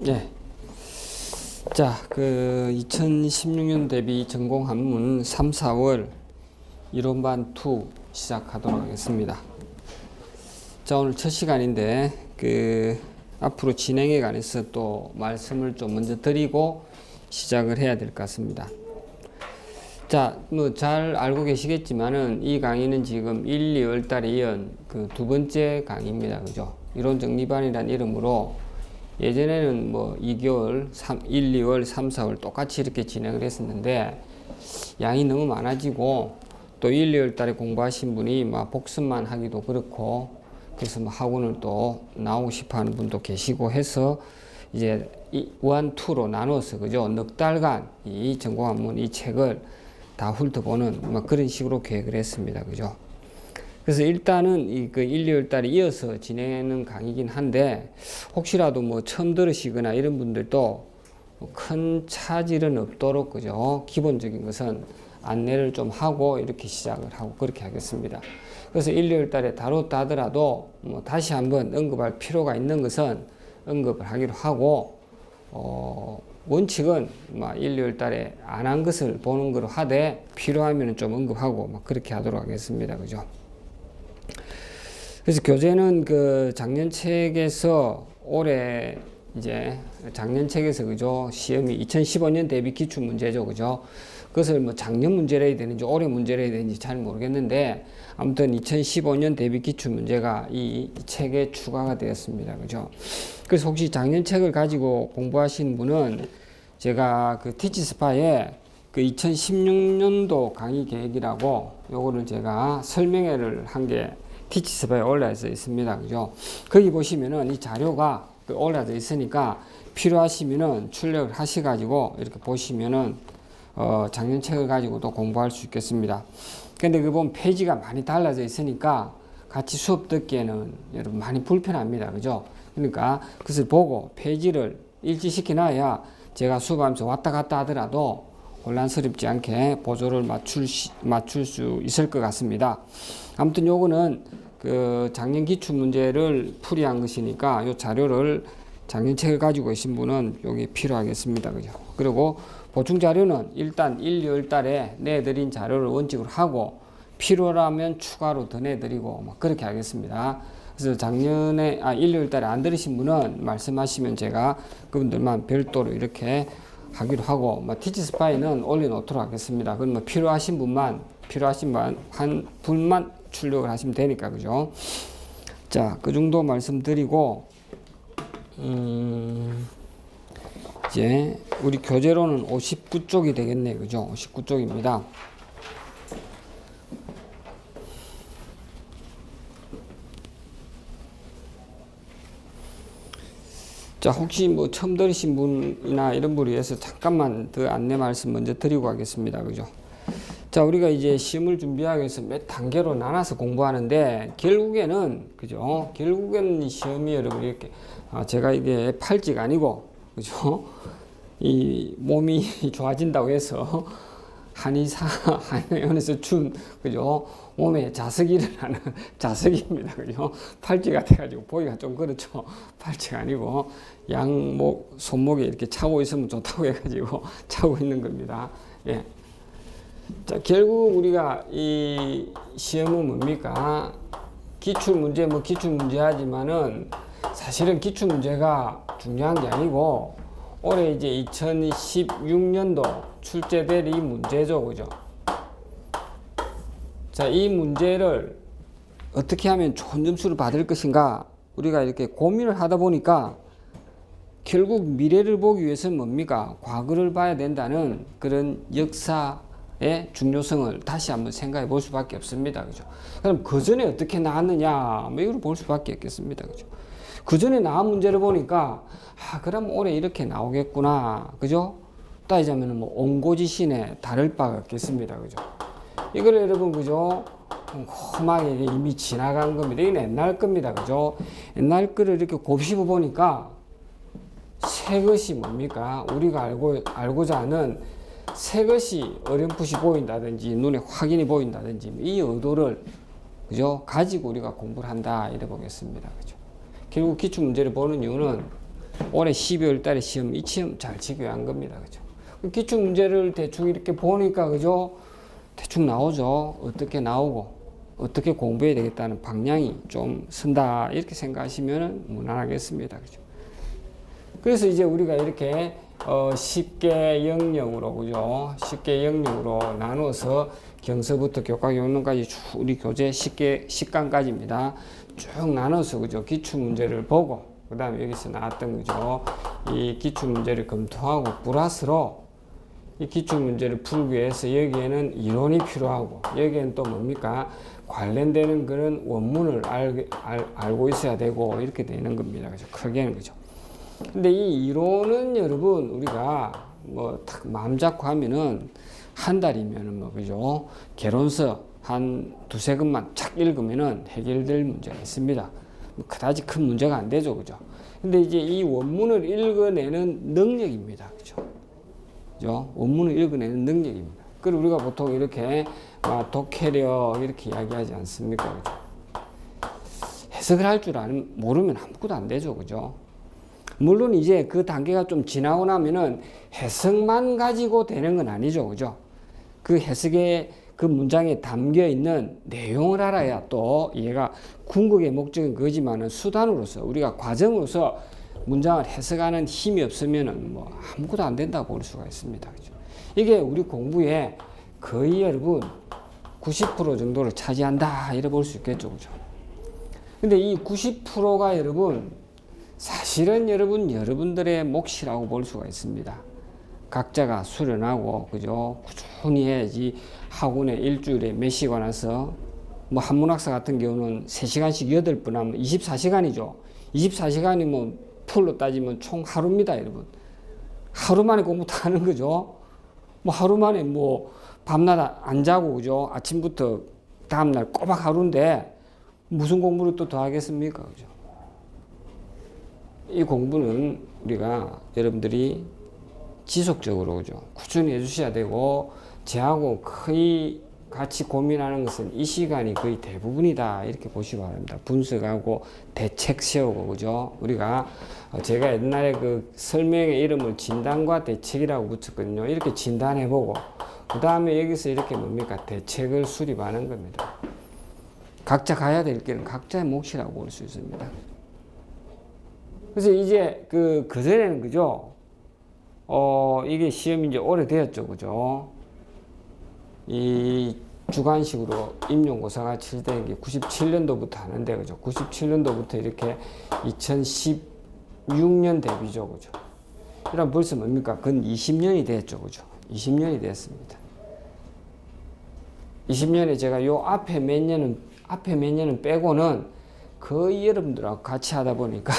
예. 자, 2016년 대비 전공 한문 3, 4월 이론반 2 시작하도록 하겠습니다. 자, 오늘 첫 시간인데, 앞으로 진행에 관해서 또 말씀을 좀 먼저 드리고 시작을 해야 될 것 같습니다. 자, 잘 알고 계시겠지만은 이 강의는 지금 1, 2월 달에 이은 두 번째 강의입니다. 그죠? 이론 정리반이라는 이름으로 예전에는 2개월, 1, 2월, 3, 4월 똑같이 이렇게 진행을 했었는데 양이 너무 많아지고 또 1, 2월 달에 공부하신 분이 복습만 하기도 그렇고 그래서 학원을 또 나오고 싶어 하는 분도 계시고 해서 이제 1, 2로 나눠서 그죠? 넉 달간 이 전공한문 이 책을 다 훑어보는 그런 식으로 계획을 했습니다. 그죠? 그래서 일단은 1, 2월 달에 이어서 진행하는 강의긴 한데 혹시라도 처음 들으시거나 이런 분들도 큰 차질은 없도록 그죠? 기본적인 것은 안내를 좀 하고 이렇게 시작을 하고 그렇게 하겠습니다. 그래서 1, 2월 달에 다뤘다 하더라도 다시 한번 언급할 필요가 있는 것은 언급을 하기로 하고 원칙은 1, 2월 달에 안 한 것을 보는 거로 하되 필요하면 좀 언급하고 그렇게 하도록 하겠습니다. 그죠? 그래서 교재는 작년 책에서 올해 이제 작년 책에서 그죠? 시험이 2015년 대비 기출 문제죠. 그죠? 그것을 작년 문제를 해야 되는지 올해 문제를 해야 되는지 잘 모르겠는데 아무튼 2015년 대비 기출 문제가 이 책에 추가가 되었습니다. 그죠? 그래서 혹시 작년 책을 가지고 공부하신 분은 제가 티치스파에 2016년도 강의 계획이라고 요거를 제가 설명회를 한 게 티치스파에 올라져 있습니다. 그죠? 거기 보시면은 이 자료가 올라져 있으니까 필요하시면은 출력을 하셔가지고 이렇게 보시면은 작년 책을 가지고도 공부할 수 있겠습니다. 근데 보면 페이지가 많이 달라져 있으니까 같이 수업 듣기에는 여러분 많이 불편합니다. 그죠? 그러니까 그것을 보고 페이지를 일치시켜 놔야 제가 수업하면서 왔다 갔다 하더라도 혼란스럽지 않게 보조를 맞출 수 있을 것 같습니다. 아무튼 요거는 작년 기출 문제를 풀이한 것이니까 요 자료를 작년 책을 가지고 계신 분은 여기 필요하겠습니다. 그죠? 그리고 보충 자료는 일단 1, 2월 달에 내드린 자료를 원칙으로 하고 필요하면 추가로 더 내드리고 그렇게 하겠습니다. 그래서 작년에 1, 2월 달에 안 들으신 분은 말씀하시면 제가 그분들만 별도로 이렇게 하기로 하고 티치스파이는 올려놓도록 하겠습니다. 그럼 필요하신 분만 출력을 하시면 되니까 그죠? 자, 그 정도 말씀드리고 이제 우리 교재로는 59쪽이 되겠네. 그죠? 59쪽입니다. 자, 혹시 처음 들으신 분이나 이런 분을 위해서 잠깐만 더 안내 말씀 먼저 드리고 가겠습니다. 그죠? 자, 우리가 이제 시험을 준비하기 위해서 몇 단계로 나눠서 공부하는데 결국에는 그죠? 결국에는 시험이 여러분 이렇게 제가 이게 팔찌가 아니고 그죠? 이 몸이 좋아진다고 해서 한의원에서 준 그죠? 몸에 자석이 일어나는 자석입니다. 그죠? 팔찌가 돼가지고 보기가 좀 그렇죠. 팔찌가 아니고 양목 손목에 이렇게 차고 있으면 좋다고 해가지고 차고 있는 겁니다. 예. 자, 결국 우리가 이 시험은 뭡니까? 기출 문제 기출 문제 하지만은 사실은 기출 문제가 중요한 게 아니고 올해 이제 2016년도 출제될 이 문제죠. 그죠? 자, 이 문제를 어떻게 하면 좋은 점수를 받을 것인가? 우리가 이렇게 고민을 하다 보니까 결국 미래를 보기 위해서는 뭡니까? 과거를 봐야 된다는 그런 역사의 중요성을 다시 한번 생각해 볼 수밖에 없습니다. 그죠? 그럼 그 전에 어떻게 나왔느냐? 이걸 볼 수밖에 없겠습니다. 그죠? 그 전에 나온 문제를 보니까 그럼 올해 이렇게 나오겠구나. 그죠? 따지자면 옹고지신에 다를 바가 없겠습니다. 그죠? 이걸 여러분 그죠? 험하게 이미 지나간 겁니다. 이건 옛날 겁니다. 그죠? 옛날 거를 이렇게 곱씹어 보니까 새 것이 뭡니까? 우리가 알고자 하는 새 것이 어렴풋이 보인다든지 눈에 확인이 보인다든지 이 의도를 그죠? 가지고 우리가 공부를 한다 이래 보겠습니다. 그죠? 결국 기출 문제를 보는 이유는 올해 12월 달에 시험, 이 시험 잘 치기 위한 겁니다. 그죠? 기출 문제를 대충 이렇게 보니까, 그죠? 대충 나오죠. 어떻게 나오고, 어떻게 공부해야 되겠다는 방향이 좀 선다. 이렇게 생각하시면 무난하겠습니다. 그죠? 그래서 이제 우리가 이렇게 쉽게 영역으로, 그죠? 쉽게 영역으로 나누어서 경서부터 교과교론까지 우리 교재 10강까지입니다. 쭉 나눠서, 그죠? 기출문제를 보고, 그 다음에 여기서 나왔던, 그죠? 이 기출문제를 검토하고, 플러스로 이 기출문제를 풀기 위해서 여기에는 이론이 필요하고, 여기에는 또 뭡니까? 관련되는 그런 원문을 알고 있어야 되고, 이렇게 되는 겁니다. 그죠? 크게는, 그죠? 근데 이 이론은 여러분, 우리가 뭐 딱 마음 잡고 하면은 한 달이면은 뭐, 그죠? 개론서 한 두세 권만 착 읽으면은 해결될 문제가 있습니다. 뭐 그다지 큰 문제가 안 되죠. 그죠? 근데 이제 이 원문을 읽어내는 능력입니다. 그죠? 그죠? 원문을 읽어내는 능력입니다. 그리고 우리가 보통 이렇게 독해력 이렇게 이야기하지 않습니까? 그죠? 해석을 할 줄 모르면 아무것도 안 되죠. 그죠? 물론 이제 그 단계가 좀 지나고 나면은 해석만 가지고 되는 건 아니죠. 그죠? 그 해석에 그 문장에 담겨 있는 내용을 알아야 또 얘가 궁극의 목적은 그거지만은 수단으로서 우리가 과정으로서 문장을 해석하는 힘이 없으면은 뭐 아무것도 안 된다고 볼 수가 있습니다. 그죠? 이게 우리 공부에 거의 여러분 90% 정도를 차지한다 이래 볼 수 있겠죠. 그죠? 근데 이 90%가 여러분 사실은 여러분들의 몫이라고 볼 수가 있습니다. 각자가 수련하고, 그죠? 꾸준히 해야지 학원에 일주일에 몇 시간 와서, 뭐 한문학사 같은 경우는 3시간씩 8분 하면 24시간이죠. 24시간이면 풀로 따지면 총 하루입니다, 여러분. 하루 만에 공부 다 하는 거죠. 뭐 하루 만에 뭐 밤낮 안 자고, 그죠? 아침부터 다음날 꼬박 하루인데 무슨 공부를 또 더 하겠습니까? 그죠? 이 공부는 우리가 여러분들이 지속적으로, 그죠? 꾸준히 해주셔야 되고, 저하고 거의 같이 고민하는 것은 이 시간이 거의 대부분이다. 이렇게 보시기 바랍니다. 분석하고 대책 세우고, 그죠? 우리가, 제가 옛날에 그 설명의 이름을 진단과 대책이라고 붙였거든요. 이렇게 진단해보고, 그 다음에 여기서 이렇게 뭡니까? 대책을 수립하는 겁니다. 각자 가야 될 길은 각자의 몫이라고 볼 수 있습니다. 그래서 이제 그전에는, 그죠? 이게 시험이 이제 오래되었죠. 그죠? 이 주관식으로 임용고사가 치르된 게 97년도부터 하는데, 그죠? 97년도부터 이렇게 2016년 대비죠. 그죠? 이러면 벌써 뭡니까? 근 20년이 됐죠. 그죠? 20년이 됐습니다. 20년에 제가 요 앞에 몇 년은 빼고는 거의 여러분들하고 같이 하다 보니까,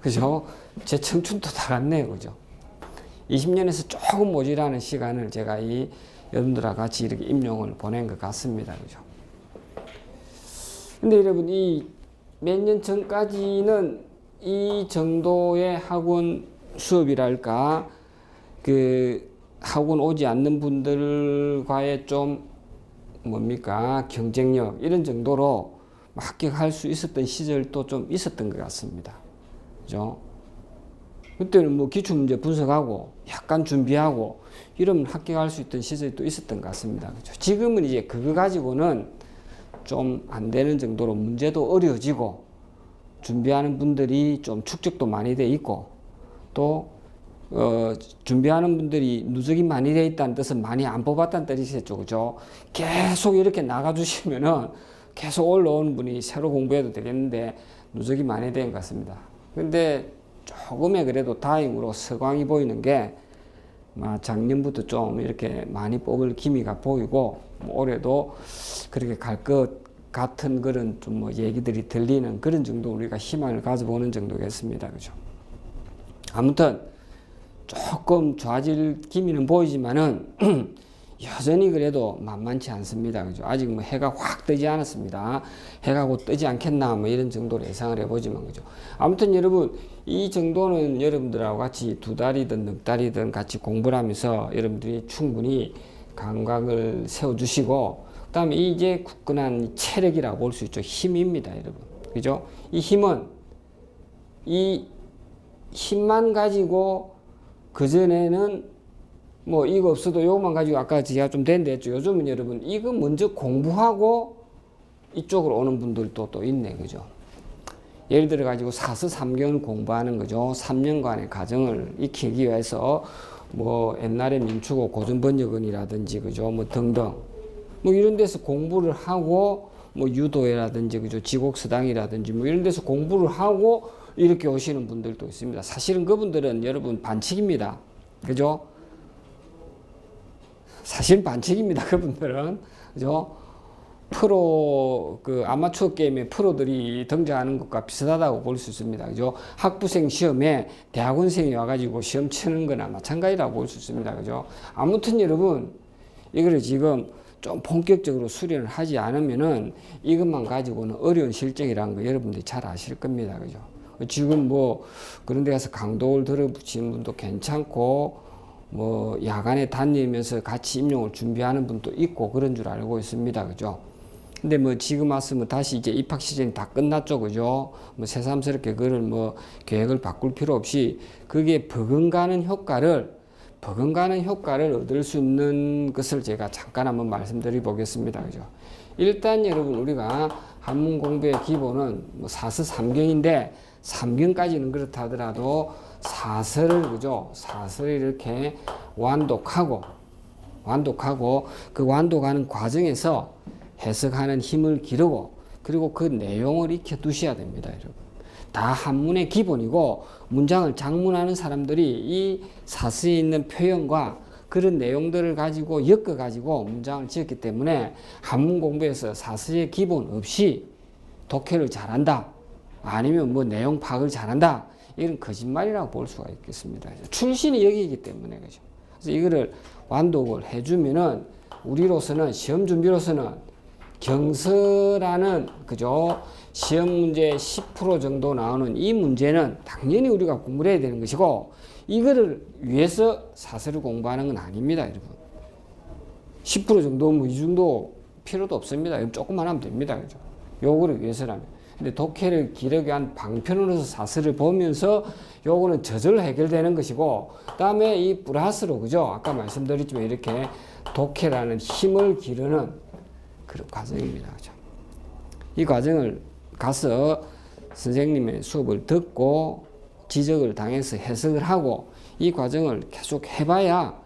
그죠? 제 청춘도 다 갔네요. 그죠? 20년에서 조금 모자라는 시간을 제가 이 여러분들하고 같이 이렇게 임용을 보낸 것 같습니다. 그죠? 근데 여러분, 이 몇 년 전까지는 이 정도의 학원 수업이랄까, 그 학원 오지 않는 분들과의 좀 뭡니까? 경쟁력, 이런 정도로 합격할 수 있었던 시절도 좀 있었던 것 같습니다. 그죠? 그때는 뭐 기출문제 분석하고 약간 준비하고 이러면 합격할 수 있던 시절도 있었던 것 같습니다. 그죠? 지금은 이제 그거 가지고는 좀 안 되는 정도로 문제도 어려워지고 준비하는 분들이 좀 축적도 많이 돼 있고 또 준비하는 분들이 누적이 많이 돼 있다는 뜻은 많이 안 뽑았다는 뜻이겠죠. 그죠? 계속 이렇게 나가주시면은 계속 올라오는 분이 새로 공부해도 되겠는데 누적이 많이 된 것 같습니다. 근데 조금의 그래도 다행으로 서광이 보이는 게 작년부터 좀 이렇게 많이 뽑을 기미가 보이고 뭐 올해도 그렇게 갈 것 같은 그런 좀 뭐 얘기들이 들리는 그런 정도 우리가 희망을 가져보는 정도겠습니다. 그죠? 아무튼 조금 좋아질 기미는 보이지만은 여전히 그래도 만만치 않습니다. 그죠? 아직 뭐 해가 확 뜨지 않았습니다. 해가 곧 뜨지 않겠나 뭐 이런 정도로 예상을 해보지만, 그죠? 아무튼 여러분, 이 정도는 여러분들하고 같이 2달이든 넉 달이든 같이 공부를 하면서 여러분들이 충분히 감각을 세워주시고, 그 다음에 이제 굳건한 체력이라고 볼 수 있죠. 힘입니다, 여러분. 그죠? 이 힘은, 이 힘만 가지고 그전에는 뭐 이거 없어도 요것만 가지고 아까 제가 좀 된다 했죠. 요즘은 여러분 이거 먼저 공부하고 이쪽으로 오는 분들도 또 있네. 그죠? 예를 들어 가지고 4서 3경을 공부하는 거죠. 3년간의 과정을 익히기 위해서 뭐 옛날에 민초고 고전번역원이라든지 그죠? 뭐 등등 뭐 이런 데서 공부를 하고 뭐 유도회라든지 그죠? 지곡서당이라든지 뭐 이런 데서 공부를 하고 이렇게 오시는 분들도 있습니다. 사실은 그분들은 여러분 반칙입니다. 그죠? 사실 반칙입니다. 그분들은. 그죠? 프로, 그 아마추어 게임의 프로들이 등장하는 것과 비슷하다고 볼 수 있습니다. 그죠? 학부생 시험에 대학원생이 와가지고 시험 치는 거나 마찬가지라고 볼 수 있습니다. 그죠? 아무튼 여러분, 이거를 지금 좀 본격적으로 수련을 하지 않으면은 이것만 가지고는 어려운 실정이라는 거 여러분들이 잘 아실 겁니다. 그죠? 지금 뭐 그런 데 가서 강도를 들어붙이는 분도 괜찮고 뭐 야간에 다니면서 같이 임용을 준비하는 분도 있고 그런 줄 알고 있습니다. 그죠? 근데 뭐 지금 왔으면 다시 이제 입학 시즌이 다 끝났죠. 그죠? 뭐 새삼스럽게 그걸 뭐 계획을 바꿀 필요 없이 그게 버금가는 효과를 얻을 수 있는 것을 제가 잠깐 한번 말씀드려 보겠습니다. 그죠? 일단 여러분 우리가 한문 공부의 기본은 뭐 4서 3경인데 3경까지는 그렇다 하더라도 사설을 그죠? 사설을 이렇게 완독하고 그 완독하는 과정에서 해석하는 힘을 기르고 그리고 그 내용을 익혀 두셔야 됩니다, 여러분. 다 한문의 기본이고 문장을 작문하는 사람들이 이 사서에 있는 표현과 그런 내용들을 가지고 엮어 가지고 문장을 지었기 때문에 한문 공부에서 사서의 기본 없이 독해를 잘한다. 아니면 뭐 내용 파악을 잘한다. 이건 거짓말이라고 볼 수가 있겠습니다. 출신이 여기이기 때문에 그죠. 그래서 이거를 완독을 해주면은 우리로서는 시험 준비로서는 경서라는 그죠 시험 문제 10% 정도 나오는 이 문제는 당연히 우리가 공부를 해야 되는 것이고 이거를 위해서 사설을 공부하는 건 아닙니다, 여러분. 10% 정도 뭐 이 정도 필요도 없습니다. 조금만 하면 됩니다, 그죠? 요거를 위해서라면. 근데 독해를 기르기 위한 방편으로서 사설을 보면서 요거는 저절로 해결되는 것이고 그다음에 이 플러스로 그죠? 아까 말씀드렸지만 이렇게 독해라는 힘을 기르는 그런 과정입니다. 그죠? 이 과정을 가서 선생님의 수업을 듣고 지적을 당해서 해석을 하고 이 과정을 계속 해봐야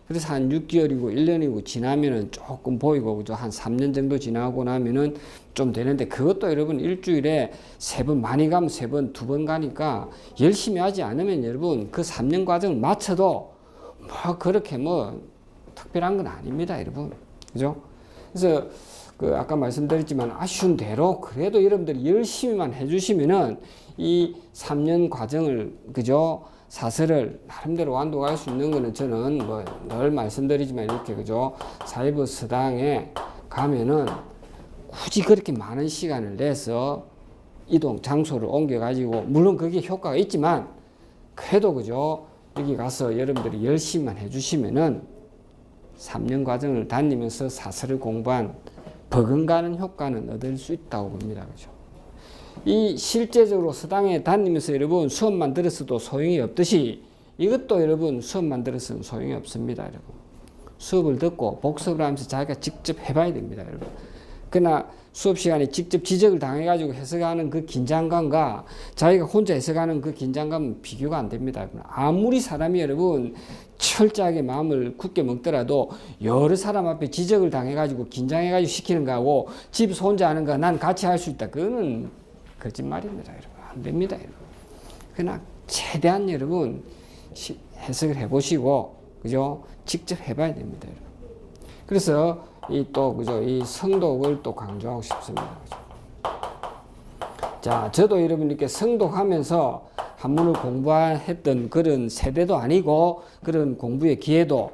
그래서 한 6개월이고 1년이고 지나면은 조금 보이고 그죠? 한 3년 정도 지나고 나면은 좀 되는데 그것도 여러분 일주일에 3번 많이 가면 3번, 2번 가니까 열심히 하지 않으면 여러분 그 3년 과정을 마쳐도 뭐 그렇게 뭐 특별한 건 아닙니다, 여러분. 그죠? 그래서 그 아까 말씀드렸지만 아쉬운 대로 그래도 여러분들이 열심히만 해주시면은 이 3년 과정을 그죠? 사설을 나름대로 완독할 수 있는 거는 저는 뭐 늘 말씀드리지만 이렇게 그죠? 사이버 서당에 가면은 굳이 그렇게 많은 시간을 내서 이동 장소를 옮겨 가지고 물론 그게 효과가 있지만 그래도 그죠? 여기 가서 여러분들이 열심히만 해주시면은 3년 과정을 다니면서 사설을 공부한 버금가는 효과는 얻을 수 있다고 봅니다. 그죠? 이 실제적으로 서당에 다니면서 여러분 수업만 들었어도 소용이 없듯이 이것도 여러분 수업만 들었으면 소용이 없습니다. 여러분 수업을 듣고 복습을 하면서 자기가 직접 해봐야 됩니다. 여러분 그러나 수업 시간에 직접 지적을 당해가지고 해석하는 그 긴장감과 자기가 혼자 해석하는 그 긴장감은 비교가 안 됩니다. 여러분. 아무리 사람이 여러분 철저하게 마음을 굳게 먹더라도 여러 사람 앞에 지적을 당해가지고 긴장해가지고 시키는 거하고 집에서 혼자 하는 거 난 같이 할 수 있다. 그거는 거짓말입니다, 여러분. 안 됩니다, 여러분. 그러나 최대한 여러분 해석을 해보시고, 그죠? 직접 해봐야 됩니다, 여러분. 그래서 이 또 그죠? 이 성독을 또 강조하고 싶습니다, 그죠? 자, 저도 여러분께 성독하면서 한문을 공부했던 그런 세대도 아니고 그런 공부의 기회도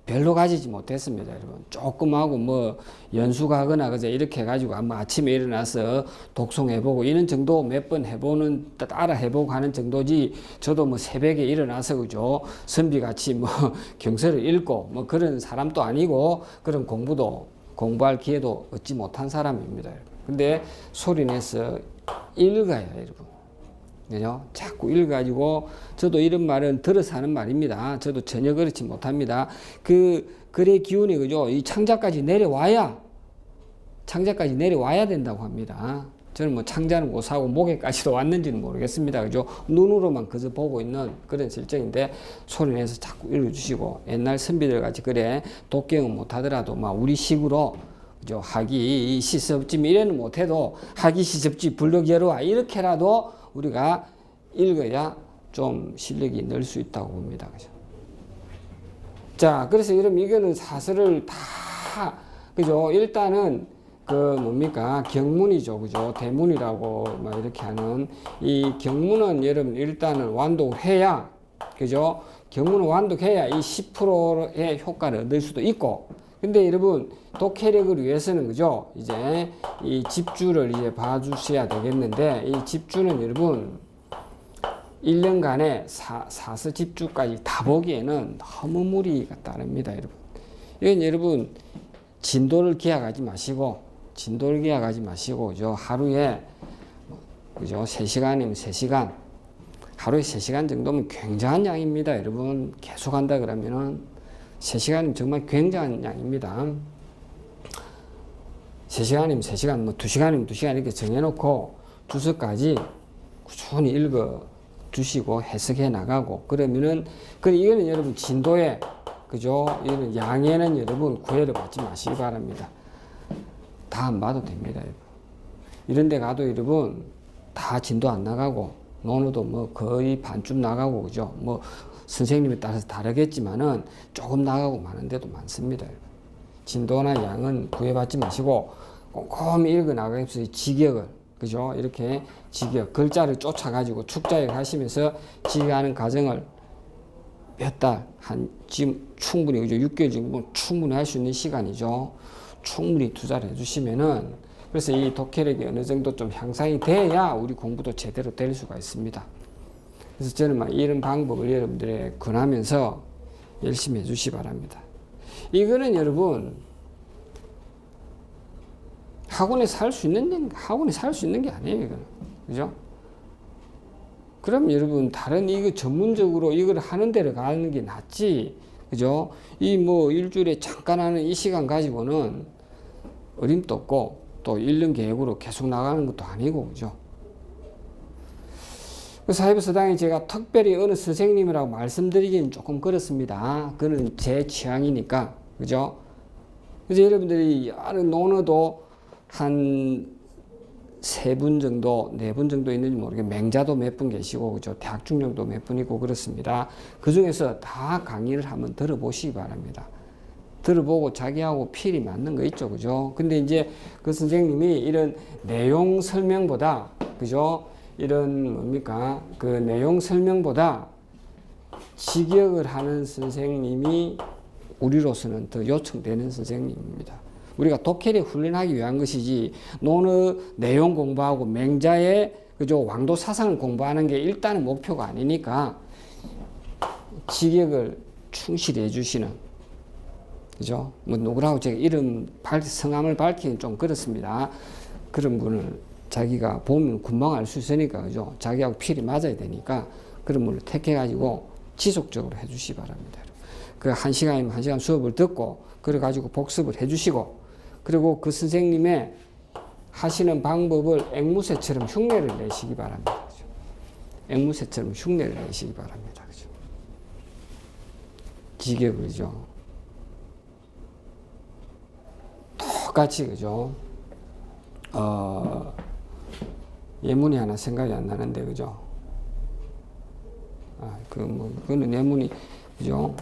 별로 가지지 못했습니다, 여러분. 조금 하고 뭐 연수가거나 그저 이렇게 해가지고 아침에 일어나서 독송해보고 이런 정도 몇 번 해보는 따라 해보고 하는 정도지 저도 뭐 새벽에 일어나서 그죠 선비같이 뭐 경서를 읽고 뭐 그런 사람도 아니고 그런 공부할 기회도 얻지 못한 사람입니다, 여러분. 근데 소리내서 읽어야 여러분 그죠? 자꾸 읽어가지고, 저도 이런 말은 들어서 하는 말입니다. 저도 전혀 그렇지 못합니다. 글의 기운이, 그죠? 이 창자까지 내려와야 된다고 합니다. 저는 뭐 창자는 못 사고 목에까지도 왔는지는 모르겠습니다. 그죠? 눈으로만 그저 보고 있는 그런 실정인데, 소리내서 자꾸 읽어주시고, 옛날 선비들 같이 그래, 독경은 못하더라도, 막 우리 식으로, 그죠? 하기 시섭지, 이래는 못해도, 하기 시섭지, 불러기어로와, 이렇게라도 우리가 읽어야 좀 실력이 늘 수 있다고 봅니다. 그죠? 자, 그래서 이러면 이거는 사설을 다, 그죠? 일단은 뭡니까? 경문이죠. 그죠? 대문이라고 막 이렇게 하는 이 경문은 여러분 일단은 완독해야, 그죠? 경문을 완독해야 이 10%의 효과를 얻을 수도 있고, 근데 여러분 독해력을 위해서는, 그죠? 이제 이 집주를 이제 봐주셔야 되겠는데, 이 집주는 여러분 1년간에 사서 집주까지 다 보기에는 너무 무리가 따릅니다, 여러분. 이건 여러분 진도를 기약하지 마시고, 그죠? 하루에, 그죠? 3시간이면 3시간, 하루에 3시간 정도면 굉장한 양입니다, 여러분. 계속 한다 그러면은 3시간이면 정말 굉장한 양입니다. 3시간이면 3시간, 뭐 2시간이면 2시간 이렇게 정해놓고 주석까지 꾸준히 읽어 주시고 해석해 나가고, 그러면은, 이거는 여러분 진도에, 그죠? 이런 양에는 여러분 구애를 받지 마시기 바랍니다. 다 안 봐도 됩니다, 여러분. 이런 데 가도 여러분 다 진도 안 나가고, 논어도 뭐 거의 반쯤 나가고, 그죠? 뭐 선생님에 따라서 다르겠지만은 조금 나가고 많은 데도 많습니다, 여러분. 진도나 양은 구애받지 마시고 꼼꼼히 읽어 나가기 위해서 직역을, 그죠? 이렇게 직역, 글자를 쫓아가지고 축자역 하시면서 직역하는 과정을 몇 달, 지금 충분히, 그죠? 6개월 정도 충분히 할 수 있는 시간이죠. 충분히 투자를 해주시면은, 그래서 이 독해력이 어느 정도 좀 향상이 돼야 우리 공부도 제대로 될 수가 있습니다. 그래서 저는 막 이런 방법을 여러분들에 권하면서 열심히 해주시 바랍니다. 이거는 여러분 학원에 살 수 있는 게 아니에요, 이거는. 그죠? 그럼 여러분 다른 이거 전문적으로 이걸 하는 데를 가는 게 낫지, 그죠? 이 뭐 일주일에 잠깐 하는 이 시간 가지고는 어림도 없고, 또 1년 계획으로 계속 나가는 것도 아니고, 그죠? 그 사회부서당에 제가 특별히 어느 선생님이라고 말씀드리기는 조금 그렇습니다. 그는 제 취향이니까, 그죠? 그래서 여러분들이 아는 논어도 한 3분 정도, 4분 정도 있는지 모르겠어요. 맹자도 몇 분 계시고, 그죠? 대학 중령도 몇 분 있고 그렇습니다. 그 중에서 다 강의를 한번 들어보시기 바랍니다. 들어보고 자기하고 필이 맞는 거 있죠, 그죠? 근데 이제 그 선생님이 이런 내용 설명보다, 그죠? 이런 뭡니까? 그 내용 설명보다 직역을 하는 선생님이 우리로서는 더 요청되는 선생님입니다. 우리가 독해력 훈련하기 위한 것이지, 논어 내용 공부하고 맹자의, 그죠? 왕도 사상을 공부하는 게 일단은 목표가 아니니까 직역을 충실히 해주시는, 그죠? 뭐 누구라고 제가 성함을 밝히긴 좀 그렇습니다. 그런 분을 자기가 보면 금방 알 수 있으니까, 그죠? 자기하고 필이 맞아야 되니까 그런 분을 택해가지고 지속적으로 해주시기 바랍니다. 그 1시간이면 1시간 수업을 듣고, 그래가지고 복습을 해주시고, 그리고 그 선생님의 하시는 방법을 앵무새처럼 흉내를 내시기 바랍니다. 그죠? 앵무새처럼 흉내를 내시기 바랍니다. 그죠? 직역이죠. 똑같이, 그죠? 예문이 하나 생각이 안 나는데, 그죠? 그거는 예문이, 그죠?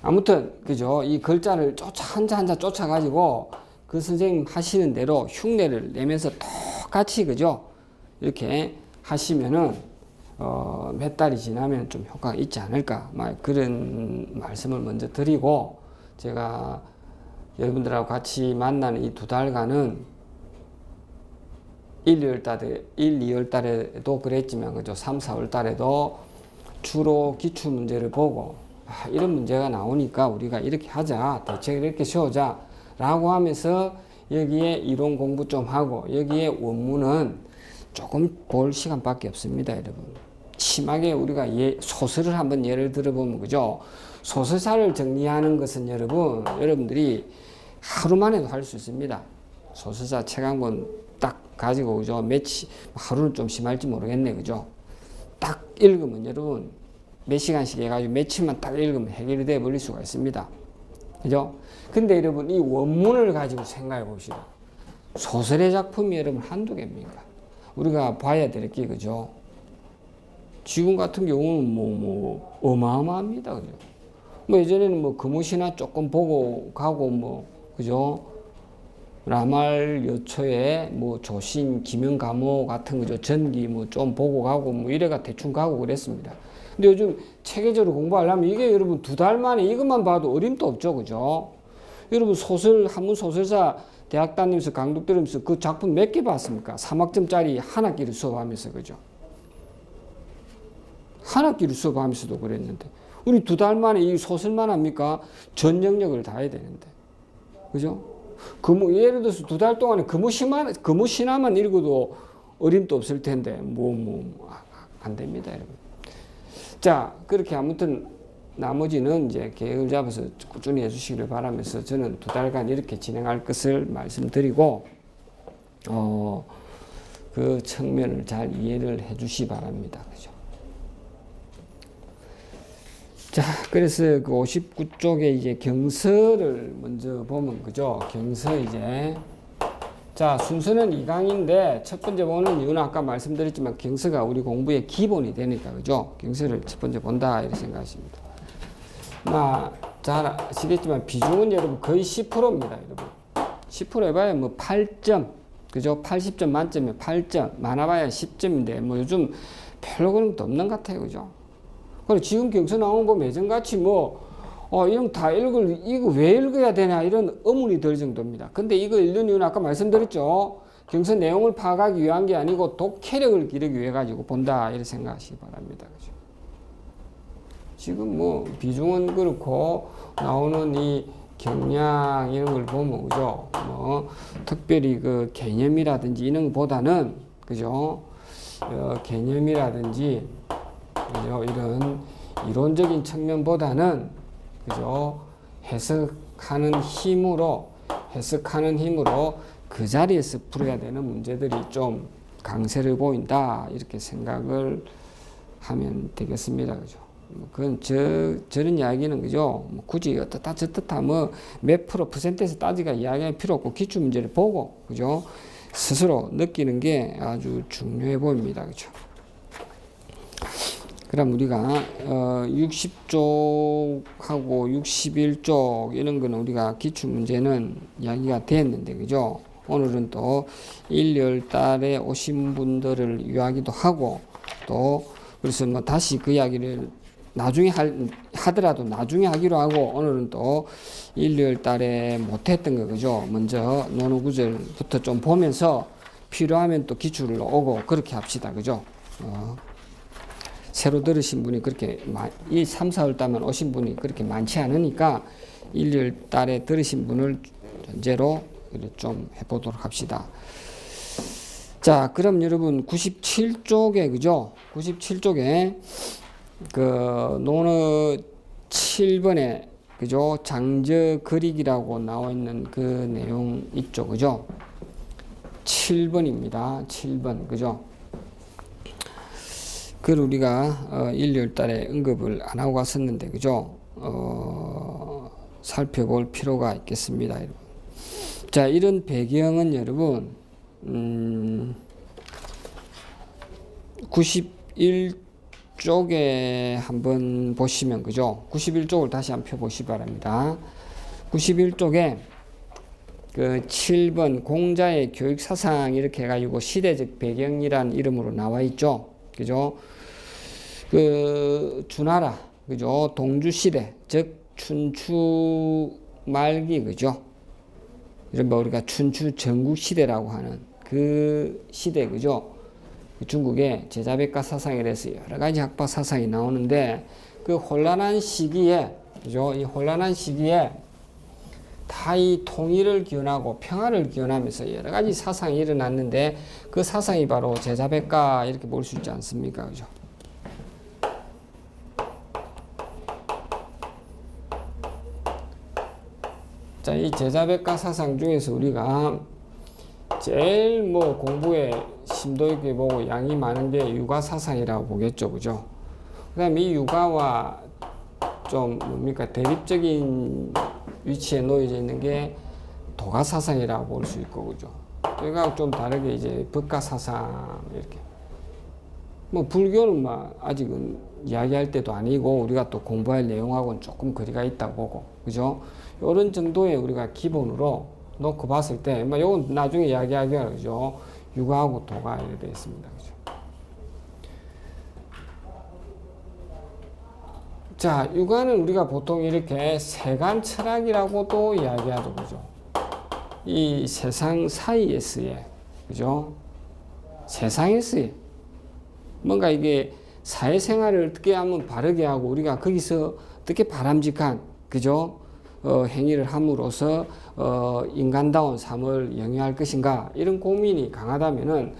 아무튼, 그죠? 이 글자를 한자 쫓아가지고 그 선생님 하시는 대로 흉내를 내면서 똑같이, 그죠? 이렇게 하시면은, 몇 달이 지나면 좀 효과가 있지 않을까. 그런 말씀을 먼저 드리고, 제가 여러분들하고 같이 만나는 이 2달간은 1, 2월 달에도 그랬지만, 그죠? 3, 4월 달에도 주로 기출 문제를 보고, 이런 문제가 나오니까 우리가 이렇게 하자, 대책을 이렇게 세우자 라고 하면서 여기에 이론 공부 좀 하고, 여기에 원문은 조금 볼 시간밖에 없습니다, 여러분. 심하게 우리가 소설을 한번 예를 들어보면, 그죠? 소설사를 정리하는 것은 여러분들이 하루 만에도 할 수 있습니다. 소설사 책 한 권 딱 가지고, 그죠? 하루는 좀 심할지 모르겠네, 그죠? 딱 읽으면 여러분, 몇 시간씩 해가지고 며칠만 딱 읽으면 해결이 돼 버릴 수가 있습니다. 그죠? 근데 여러분, 이 원문을 가지고 생각해 봅시다. 소설의 작품이 여러분 한두 개입니까? 우리가 봐야 될 게, 그죠? 지금 같은 경우는 어마어마합니다. 그죠? 예전에는 금오시나 조금 보고 가고, 그죠? 라말 여초에 조신, 기명감호 같은 거죠. 전기 좀 보고 가고 이래가 대충 가고 그랬습니다. 근데 요즘 체계적으로 공부하려면 이게 여러분 2달 만에 이것만 봐도 어림도 없죠. 그죠? 여러분 한문 소설사 대학 다니면서 강독 들으면서 그 작품 몇 개 봤습니까? 3학점짜리 한 학기를 수업하면서, 그죠? 한 학기를 수업하면서도 그랬는데 우리 2달 만에 이 소설만 합니까? 전 영역을 다 해야 되는데. 그죠? 예를 들어서 2달 동안에 금오신화만 읽어도 어림도 없을 텐데, 안 됩니다, 여러분. 자, 그렇게 아무튼 나머지는 이제 계획을 잡아서 꾸준히 해주시기를 바라면서 저는 2달간 이렇게 진행할 것을 말씀드리고, 그 측면을 잘 이해를 해 주시 바랍니다. 그죠? 자, 그래서 그 59쪽에 이제 경서를 먼저 보면, 그죠? 경서 이제. 자, 순서는 2강인데, 첫 번째 보는 이유는 아까 말씀드렸지만, 경서가 우리 공부의 기본이 되니까, 그죠? 경서를 첫 번째 본다, 이렇게 생각하십니다. 잘 아시겠지만, 비중은 여러분 거의 10%입니다, 여러분. 10% 해봐야 8점, 그죠? 80점 만점에 8점, 많아봐야 10점인데, 요즘 별로 그런 것도 없는 것 같아요, 그죠? 그리고 지금 경서 나오는 거 예전같이 이런 다 이거 왜 읽어야 되냐 이런 의문이 들 정도입니다. 근데 이거 읽는 이유는 아까 말씀드렸죠. 경서 내용을 파악하기 위한 게 아니고 독해력을 기르기 위해 가지고 본다 이렇게 생각하시기 바랍니다. 그죠? 지금 비중은 그렇고 나오는 이 경량 이런 걸 보면, 그죠? 특별히 그 개념이라든지 이런 것보다는, 그죠? 개념이라든지, 그죠? 이런 이론적인 측면보다는, 그죠? 해석하는 힘으로 그 자리에서 풀어야 되는 문제들이 좀 강세를 보인다 이렇게 생각을 하면 되겠습니다. 그죠? 그건 저런 이야기는, 그죠? 굳이 어떻다 저떻다 몇 %에서 따지가 이야기할 필요 없고 기출 문제를 보고, 그죠? 스스로 느끼는 게 아주 중요해 보입니다. 그죠? 그럼 우리가 60쪽하고 61쪽 이런 거는 우리가 기출 문제는 이야기가 됐는데, 그죠? 오늘은 또 일요일 달에 오신 분들을 위하기도 하고, 또 그래서 다시 그 이야기를 나중에 하더라도 나중에 하기로 하고, 오늘은 또 일요일 달에 못했던 거, 그죠? 먼저 논어 구절부터 좀 보면서 필요하면 또 기출을 오고 그렇게 합시다. 그죠? 새로 들으신 분이 그렇게 이 3, 4월 달만 오신 분이 그렇게 많지 않으니까 일요일 달에 들으신 분을 전제로 좀 해보도록 합시다. 자, 그럼 여러분 97쪽에, 그죠? 97쪽에 그 논어 7번에, 그죠? 장저 그리기라고 나와 있는 그 내용 있죠, 그죠? 7번입니다. 7번, 그죠? 그걸 우리가 일요일 달에 언급을 안 하고 갔었는데, 그죠? 살펴볼 필요가 있겠습니다, 여러분. 자, 이런 배경은 여러분 91쪽에 한번 보시면, 그죠? 91쪽을 다시 한번 펴보시기 바랍니다. 91쪽에 그 7번 공자의 교육사상 이렇게 해가지고 시대적 배경이란 이름으로 나와 있죠. 그죠? 그 주나라, 그죠? 동주시대, 즉 춘추 말기, 그죠? 이런 우리가 춘추 전국시대라고 하는 그 시대, 그죠? 중국의 제자백과 사상에 대해서 여러 가지 학파 사상이 나오는데, 그 혼란한 시기에, 그죠? 이 혼란한 시기에 다 이 통일을 기원하고 평화를 기원하면서 여러 가지 사상이 일어났는데 그 사상이 바로 제자백가 이렇게 볼 수 있지 않습니까? 그죠? 자, 이 제자백가 사상 중에서 우리가 제일 뭐 공부에 심도 있게 보고 양이 많은 게 유가 사상이라고 보겠죠. 그죠? 그 다음에 이 유가와 좀 뭡니까 대립적인 위치에 놓여져 있는 게 도가 사상이라고 볼 수 있고, 그죠? 그러니까 좀 다르게 이제 법가 사상 이렇게. 뭐 불교는 뭐 아직은 이야기할 때도 아니고 우리가 또 공부할 내용하고는 조금 거리가 있다 보고, 그죠? 이런 정도의 우리가 기본으로 놓고 봤을 때, 뭐 요건 나중에 이야기하기가 그죠? 유가하고 도가 이렇게 되어 있습니다, 그죠? 자, 유가는 우리가 보통 이렇게 세간 철학이라고도 이야기하죠, 그죠? 이 세상 사이에서의, 그죠? 세상에서의 뭔가 이게 사회생활을 어떻게 하면 바르게 하고 우리가 거기서 어떻게 바람직한, 그죠? 행위를 함으로써 인간다운 삶을 영위할 것인가 이런 고민이 강하다면은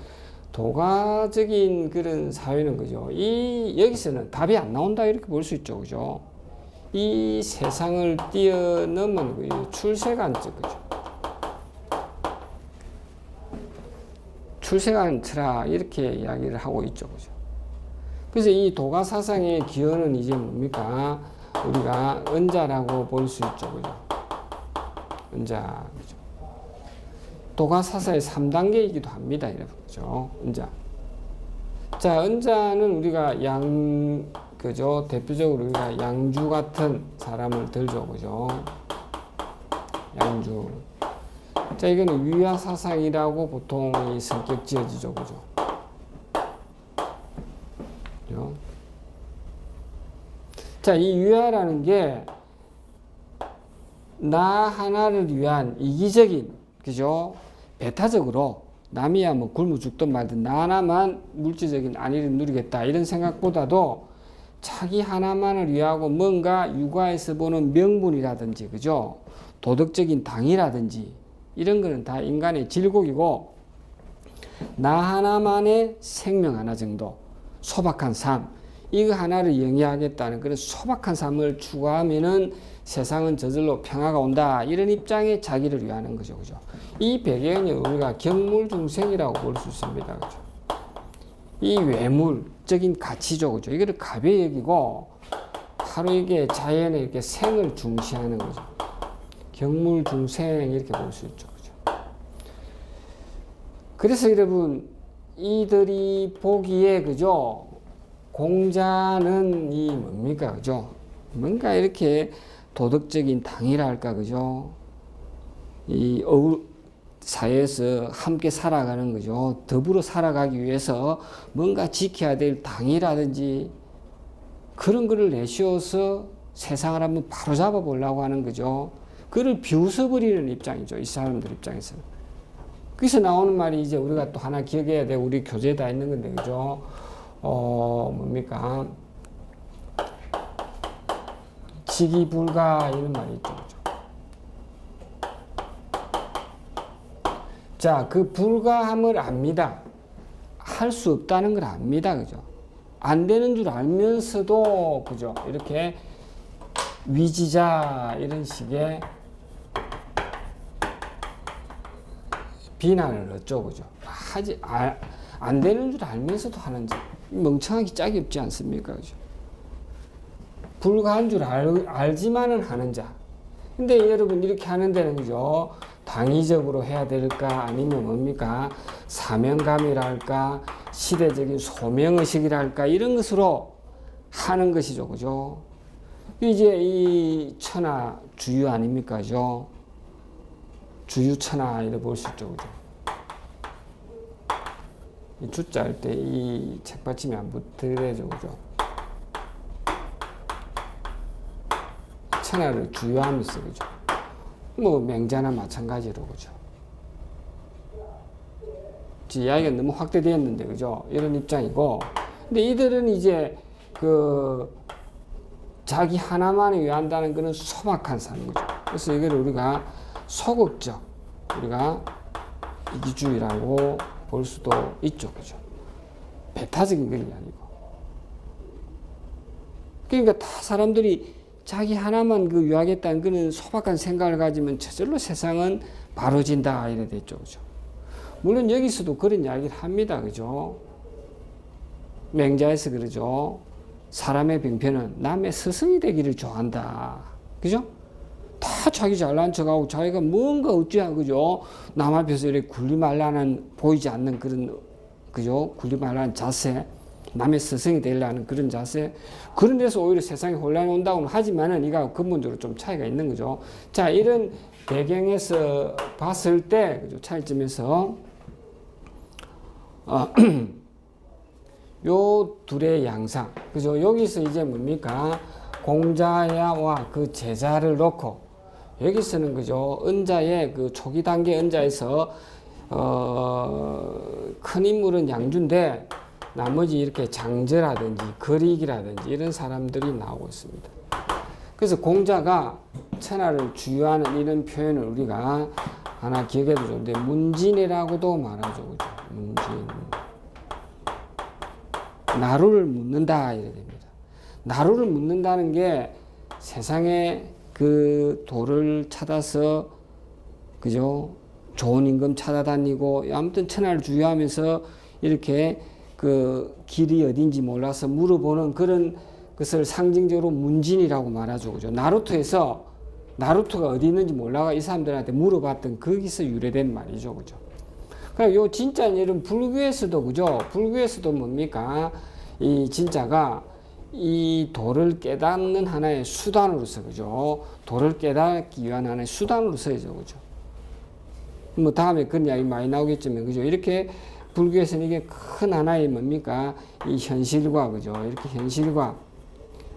도가적인 그런 사회는 그죠. 여기서는 답이 안 나온다 이렇게 볼 수 있죠, 그죠. 이 세상을 뛰어넘은 그 출세관적, 그죠. 출세관 철학 이렇게 이야기를 하고 있죠, 그죠. 그래서 이 도가 사상의 기원은 이제 뭡니까? 우리가 은자라고 볼 수 있죠, 그죠. 은자, 그죠. 도가 사사의 3단계이기도 합니다, 여러분. 그죠? 은자. 자, 은자는 우리가 그죠? 대표적으로 우리가 양주 같은 사람을 들죠, 그죠? 양주. 자, 이거는 위야 사상이라고 보통 이 성격 지어지죠, 그죠? 그죠? 자, 이 위야라는 게 나 하나를 위한 이기적인, 그죠? 배타적으로 남이야 뭐 굶어 죽든 말든 나 하나만 물질적인 안위를 누리겠다 이런 생각보다도 자기 하나만을 위하고 뭔가 육아에서 보는 명분이라든지, 그죠? 도덕적인 당이라든지 이런 거는 다 인간의 질곡이고 나 하나만의 생명 하나 정도 소박한 삶 이거 하나를 영위하겠다는 그런 소박한 삶을 추구하면은 세상은 저절로 평화가 온다 이런 입장에 자기를 위하는 거죠, 그죠? 이 배경이 우리가 경물중생이라고 볼 수 있습니다, 그죠? 이 외물적인 가치죠, 그죠? 이거를 가벼이 여기고 바로 이게 자연의 이렇게 생을 중시하는 거죠. 경물중생 이렇게 볼 수 있죠, 그죠? 그래서 여러분 이들이 보기에 그죠? 공자는 이 뭡니까, 그죠? 뭔가 이렇게 도덕적인 당이랄까, 그죠? 이 사회에서 함께 살아가는 거죠. 더불어 살아가기 위해서 뭔가 지켜야 될 당이라든지 그런 거를 내세워서 세상을 한번 바로잡아 보려고 하는 거죠. 그를 비웃어버리는 입장이죠. 이 사람들 입장에서는. 그래서 나오는 말이 이제 우리가 또 하나 기억해야 돼. 우리 교재에 다 있는 건데, 그죠? 뭡니까? 직이불가 이런 말이 있죠, 그죠? 자, 그 불가함을 압니다. 할 수 없다는 걸 압니다, 그죠? 안 되는 줄 알면서도, 그죠? 이렇게 위지자 이런 식의 비난을 넣죠, 그죠? 안 되는 줄 알면서도 하는지 멍청하기 짝이 없지 않습니까, 그죠? 불가한 줄 알지만은 하는 자. 근데 여러분 이렇게 하는 데는 그죠? 당위적으로 해야 될까 아니면 뭡니까? 사명감이랄까 시대적인 소명의식이랄까 이런 것으로 하는 것이죠, 그죠? 이제 이 천하 주유 아닙니까, 그죠? 주유천하 이렇게 볼 수 있죠, 그죠? 이 주자 할 때 이 책받침이 안 붙으래죠, 그죠? 천하를 주유하면서, 그죠? 뭐 맹자나 마찬가지로, 그죠? 이야기가 너무 확대되었는데, 그죠? 이런 입장이고, 근데 이들은 이제 그 자기 하나만을 위한다는 그런 소박한 삶, 그죠? 그래서 이거를 우리가 소극적, 우리가 이기주의라고 볼 수도 있죠. 그죠? 배타적인 건 아니고. 그러니까 다 사람들이 자기 하나만 그 유하겠다는 그런 소박한 생각을 가지면 저절로 세상은 바로진다 이래 됐죠. 그죠? 물론 여기서도 그런 이야기를 합니다. 그죠? 맹자에서 그러죠. 사람의 병폐는 남의 스승이 되기를 좋아한다. 그죠? 다 자기 잘난 척하고 자기가 뭔가 어찌야. 그죠? 남 앞에서 이렇게 굴림하려는 보이지 않는 그런, 그죠? 굴림하려는 자세, 남의 스승이 되려는 그런 자세, 그런 데서 오히려 세상에 혼란이 온다고는 하지만은 이거 근본적으로 좀 차이가 있는 거죠. 자, 이런 배경에서 봤을 때, 그죠? 차이점에서 요 둘의 양상, 그죠? 여기서 이제 뭡니까? 공자와 그 제자를 놓고, 여기서는 그죠? 은자의 그 초기 단계 은자에서, 큰 인물은 양주인데, 나머지 이렇게 장제라든지 거리기라든지 이런 사람들이 나오고 있습니다. 그래서 공자가 천하를 주유하는 이런 표현을 우리가 하나 기억해도 좋은데, 문진이라고도 말하죠. 그죠? 문진. 나루를 묻는다 이래 됩니다. 나루를 묻는다는 게 세상에 그 도를 찾아서, 그죠? 좋은 임금 찾아다니고 아무튼 천하를 주유하면서 이렇게 그 길이 어딘지 몰라서 물어보는 그런 것을 상징적으로 문진이라고 말하죠. 그죠? 나루토에서 나루토가 어디 있는지 몰라가 이 사람들한테 물어봤던 거기서 유래된 말이죠. 그죠? 그러니까 요 진짜 이런 불교에서도, 그죠? 불교에서도 뭡니까? 이 진짜가 이 도를 깨닫는 하나의 수단으로서, 그죠? 도를 깨닫기 위한 하나의 수단으로서 이죠. 그죠? 뭐 다음에 그런 이야기 많이 나오겠지만, 그죠? 이렇게 불교에서는 이게 큰 하나의 뭡니까? 이 현실과, 그죠? 이렇게 현실과,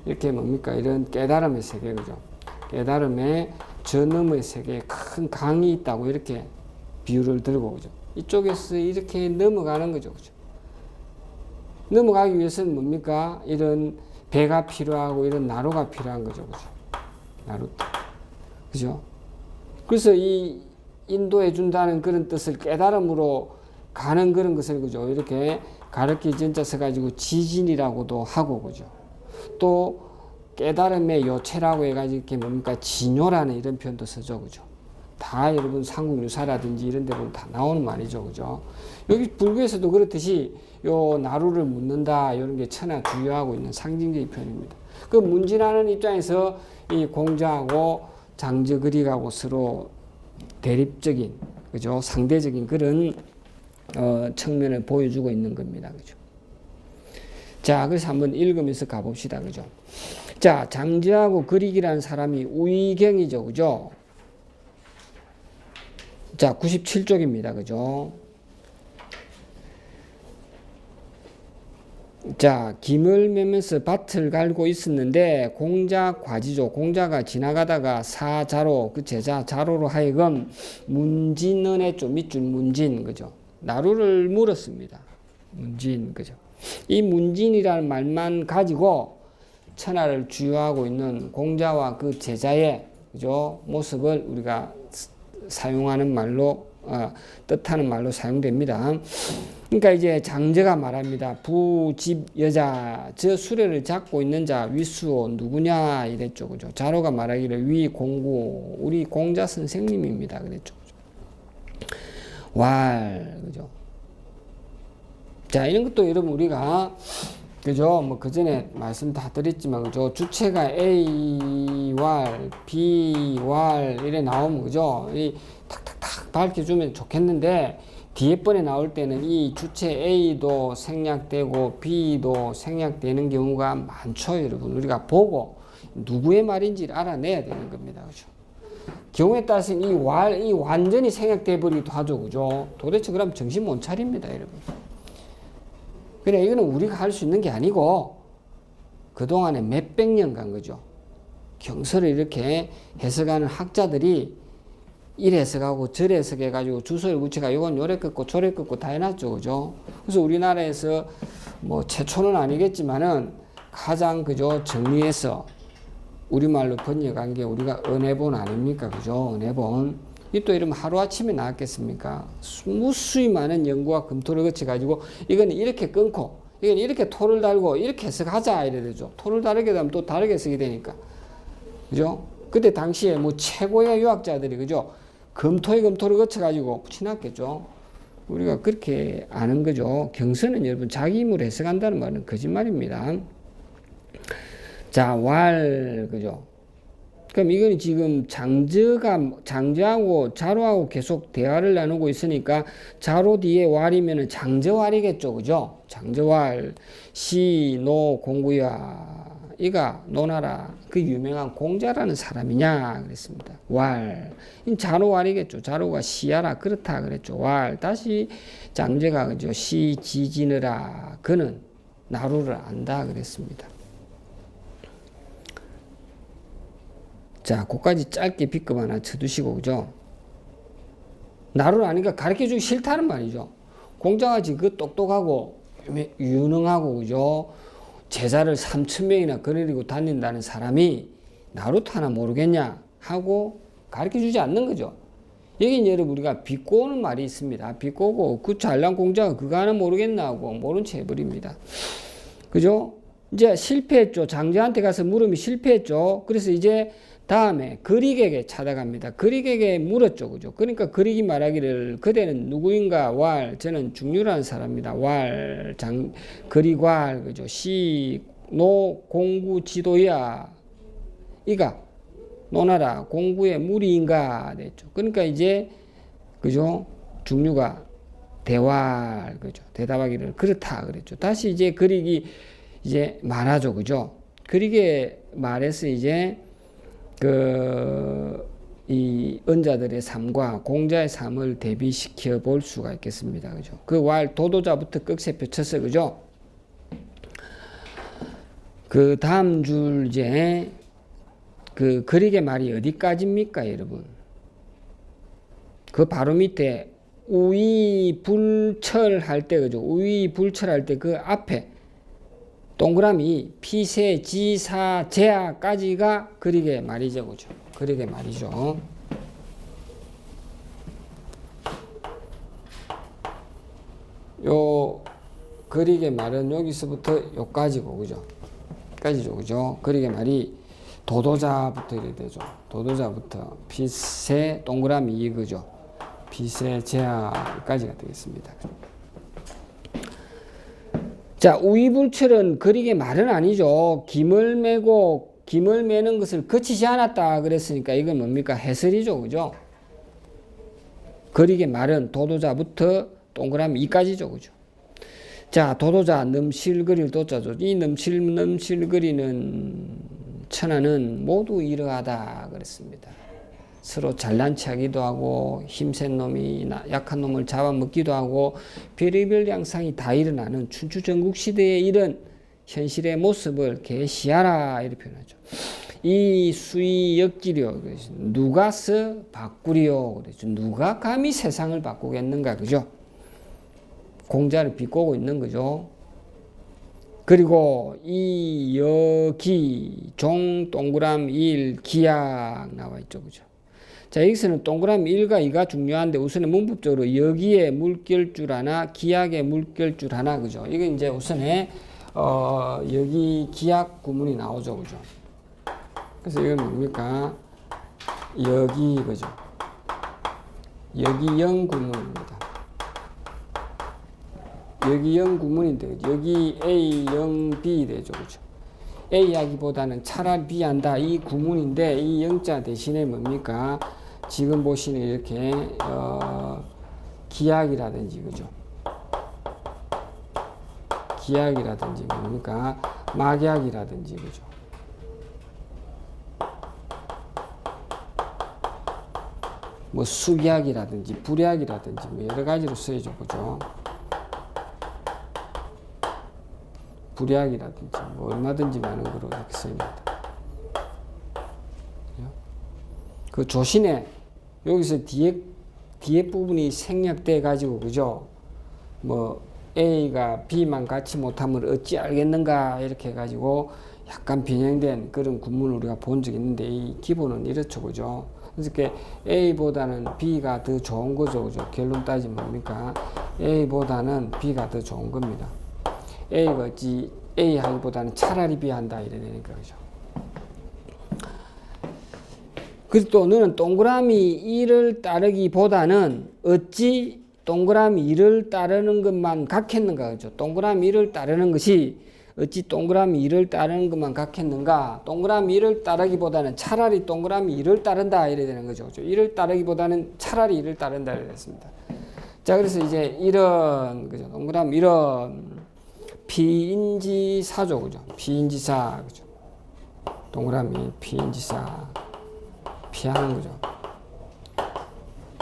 이렇게 뭡니까? 이런 깨달음의 세계, 그죠? 깨달음의 저 너머의 세계에 큰 강이 있다고 이렇게 비유를 들고, 그죠? 이쪽에서 이렇게 넘어가는 거죠. 그죠? 넘어가기 위해서는 뭡니까? 이런 배가 필요하고 이런 나루가 필요한 거죠. 그죠? 나루. 그죠? 그래서 이 인도해 준다는 그런 뜻을 깨달음으로 가는 그런 것을, 그죠? 이렇게 가르치 전자 써가지고 지진이라고도 하고, 그죠? 또 깨달음의 요체라고 해가지고 이렇게 뭡니까? 진요라는 이런 표현도 쓰죠. 그죠? 다 여러분 삼국유사라든지 이런 데 보면 다 나오는 말이죠. 그죠? 여기 불교에서도 그렇듯이 요 나루를 묻는다 이런 게 천하 주요하고 있는 상징적인 표현입니다. 그 문진하는 입장에서 이 공자하고 장저거리하고 서로 대립적인, 그죠? 상대적인 그런 측면을 보여주고 있는 겁니다. 그죠? 자, 그래서 한번 읽으면서 가봅시다. 그죠? 자, 장제하고 거리기라는 사람이 우의경이죠. 그죠? 자, 97쪽입니다. 그죠? 자, 김을 매면서 밭을 갈고 있었는데 공자 과지죠. 공자가 지나가다가 사자로, 그 제자 자로로 하여금 문진은 했죠. 밑줄 문진, 그죠? 나루를 물었습니다. 문진, 그죠? 이 문진이라는 말만 가지고 천하를 주유하고 있는 공자와 그 제자의, 그죠? 모습을 우리가 사용하는 말로, 뜻하는 말로 사용됩니다. 그러니까 이제 장제가 말합니다. 부집 여자, 저 수레를 잡고 있는 자 위수호 누구냐 이랬죠. 그죠? 자로가 말하기를 위 공구, 우리 공자 선생님입니다. 그랬죠. 왈, 그죠? 자, 이런 것도 여러분 우리가, 그죠? 뭐 그 전에 말씀 다 드렸지만, 그죠? 주체가 A 왈, B 왈 이래 나오면, 그죠? 이 탁탁탁 밝혀주면 좋겠는데, 뒤에 번에 나올 때는 이 주체 A도 생략되고 B도 생략되는 경우가 많죠, 여러분. 우리가 보고 누구의 말인지를 알아내야 되는 겁니다. 그죠? 경우에 따라서는 이 완전히 생략돼 버리기도 하죠. 그죠? 도대체 그럼 정신 못 차립니다, 여러분. 그래, 이거는 우리가 할 수 있는 게 아니고, 그동안에 몇백 년간, 그죠? 경서를 이렇게 해석하는 학자들이 이래 해석하고 저래 해석해가지고 주소를 붙여가 이건 요래 긋고 저래 긋고 다 해놨죠. 그죠? 그래서 우리나라에서 뭐 최초는 아니겠지만은 가장, 그죠? 정리해서 우리말로 번역한 게 우리가 은혜본 아닙니까? 그죠? 은혜본. 이 또 이러면 하루아침에 나왔겠습니까? 무수히 많은 연구와 검토를 거쳐가지고 이건 이렇게 끊고 이건 이렇게 토를 달고 이렇게 해석하자 이래 되죠. 토를 다르게 하면 또 다르게 쓰게 되니까. 그죠? 그때 당시에 뭐 최고의 유학자들이 그죠? 검토를 거쳐가지고 지났겠죠. 우리가 그렇게 아는 거죠. 경서는 여러분 자기 힘으로 해석한다는 말은 거짓말입니다. 자, 그죠? 그럼 이건 지금 장저하고 자로하고 계속 대화를 나누고 있으니까 자로 뒤에 왈이면은 장저왈이겠죠. 그죠? 장저왈, 노 공구야. 이가 노나라 그 유명한 공자라는 사람이냐 그랬습니다. 자로왈이겠죠. 자로가 시하라 그렇다 그랬죠. 다시 장제가 그죠. 지지느라 그는 나루를 안다 그랬습니다. 자, 그까지 짧게 비급 하나 쳐두시고, 그죠? 나를 아니까 가르쳐주기 싫다는 말이죠. 공자같이 그 똑똑하고, 유능하고, 그죠? 제자를 3,000명이나 거느리고 다닌다는 사람이 나루터 하나 모르겠냐? 하고 가르쳐주지 않는 거죠. 여기 여러분 우리가 비꼬는 말이 있습니다. 비꼬고, 그 잘난 공자가 그거 하나 모르겠나 하고 모른 채 해버립니다. 그죠? 이제 실패했죠. 장제한테 가서 물으면 실패했죠. 그래서 이제 다음에 그릭에게 찾아갑니다. 그릭에게 물었죠. 그죠? 그러니까 그릭이 말하기를 그대는 누구인가? 저는 중류라는 사람입니다. 그릭 그죠? 노 공구 지도야. 이가 노나라 공구의 무리인가? 됐죠. 그러니까 이제 그죠? 중류가 그죠? 대답하기를 그렇다 그랬죠. 다시 이제 그릭이 이제 말하죠. 그죠? 그릭의 말에서 이제 이 은자들의 삶과 공자의 삶을 대비시켜 볼 수가 있겠습니다. 그죠? 그 도도자부터 꺽쇠표 쳤어. 그죠? 그 다음 줄 이제 그 그릭의 말이 어디까지입니까, 여러분? 그 바로 밑에 우위불철할 때, 그죠? 우위불철할 때 그 앞에 동그라미 피세 지사 제하까지가 그릭의 말이죠. 그죠? 그릭의 말이죠. 요 그릭의 말은 여기서부터 요까지고 그죠? 까지죠. 그죠? 그릭의 말이 도도자부터 이래 되죠. 도도자부터 피세 동그라미 이거죠. 피세 제하까지가 되겠습니다. 자, 우위불철은 그릭의 말은 아니죠. 김을 매는 것을 거치지 않았다 그랬으니까 이건 뭡니까? 해설이죠. 그죠? 그릭의 말은 도도자부터 동그라미 이까지죠. 그죠? 자, 도도자 넘실거릴 도자죠. 이 넘실거리는 천하는 모두 이러하다 그랬습니다. 서로 잘난 체하기도 하고 힘센 놈이 약한 놈을 잡아먹기도 하고 별의별 양상이 다 일어나는 춘추전국 시대에 이런 현실의 모습을 계시하라 이렇게 표현하죠. 이 수의 역지려 누가서 바꾸리요 그랬죠. 누가 감히 세상을 바꾸겠는가 그죠? 공자를 비꼬고 있는 거죠. 그리고 이 여기 종 동그람 일 기약 나와 있죠. 그죠? 자, 여기서는 동그라미 1과 2가 중요한데 우선은 문법적으로 여기에 물결줄 하나, 기약에 물결줄 하나, 그죠? 이건 이제 우선에 여기 기약 구문이 나오죠, 그죠? 그래서 이건 뭡니까? 여기, 그죠? 여기 0 구문입니다. 여기 0 구문인데, 여기 A, 0, B 되죠, 그죠? A 하기보다는 차라리 B 한다. 이 구문인데, 이 0자 대신에 뭡니까? 지금 보시는 이렇게, 기약이라든지, 그죠? 기약이라든지, 뭡니까? 막약이라든지, 그죠? 뭐, 숙약이라든지, 불약이라든지, 뭐, 여러 가지로 쓰여져, 그죠? 불약이라든지, 뭐, 얼마든지 많은 거로 이렇게 쓰입니다. 그 조신에, 여기서 뒤에 부분이 생략돼 가지고, 그죠? 뭐, A가 B만 같이 못하면 어찌 알겠는가 이렇게 해가지고 약간 변형된 그런 구문을 우리가 본 적이 있는데 이 기본은 이렇죠, 그죠? 그래서 A보다는 B가 더 좋은 거죠, 그죠? 결론 따지면 뭡니까? A보다는 B가 더 좋은 겁니다. A가 어찌 A 하기보다는 차라리 B 한다 이래 되니까, 그죠? 그래서 또 너는 동그라미 1을 따르기보다는 어찌 동그라미 1을 따르는 것만 같겠는가, 그죠? 동그라미 1을 따르는 것이 어찌 동그라미 1을 따르는 것만 같겠는가? 동그라미 1을 따르기보다는 차라리 동그라미 1을 따른다 이래 되는 거죠, 그죠? 1을 따르기보다는 차라리 1을 따른다 이래 됐습니다. 자, 그래서 이제 이런, 그죠? 동그라미 이런 피인지사죠, 그죠? 피인지사, 그죠? 동그라미 피인지사 피하는 거죠.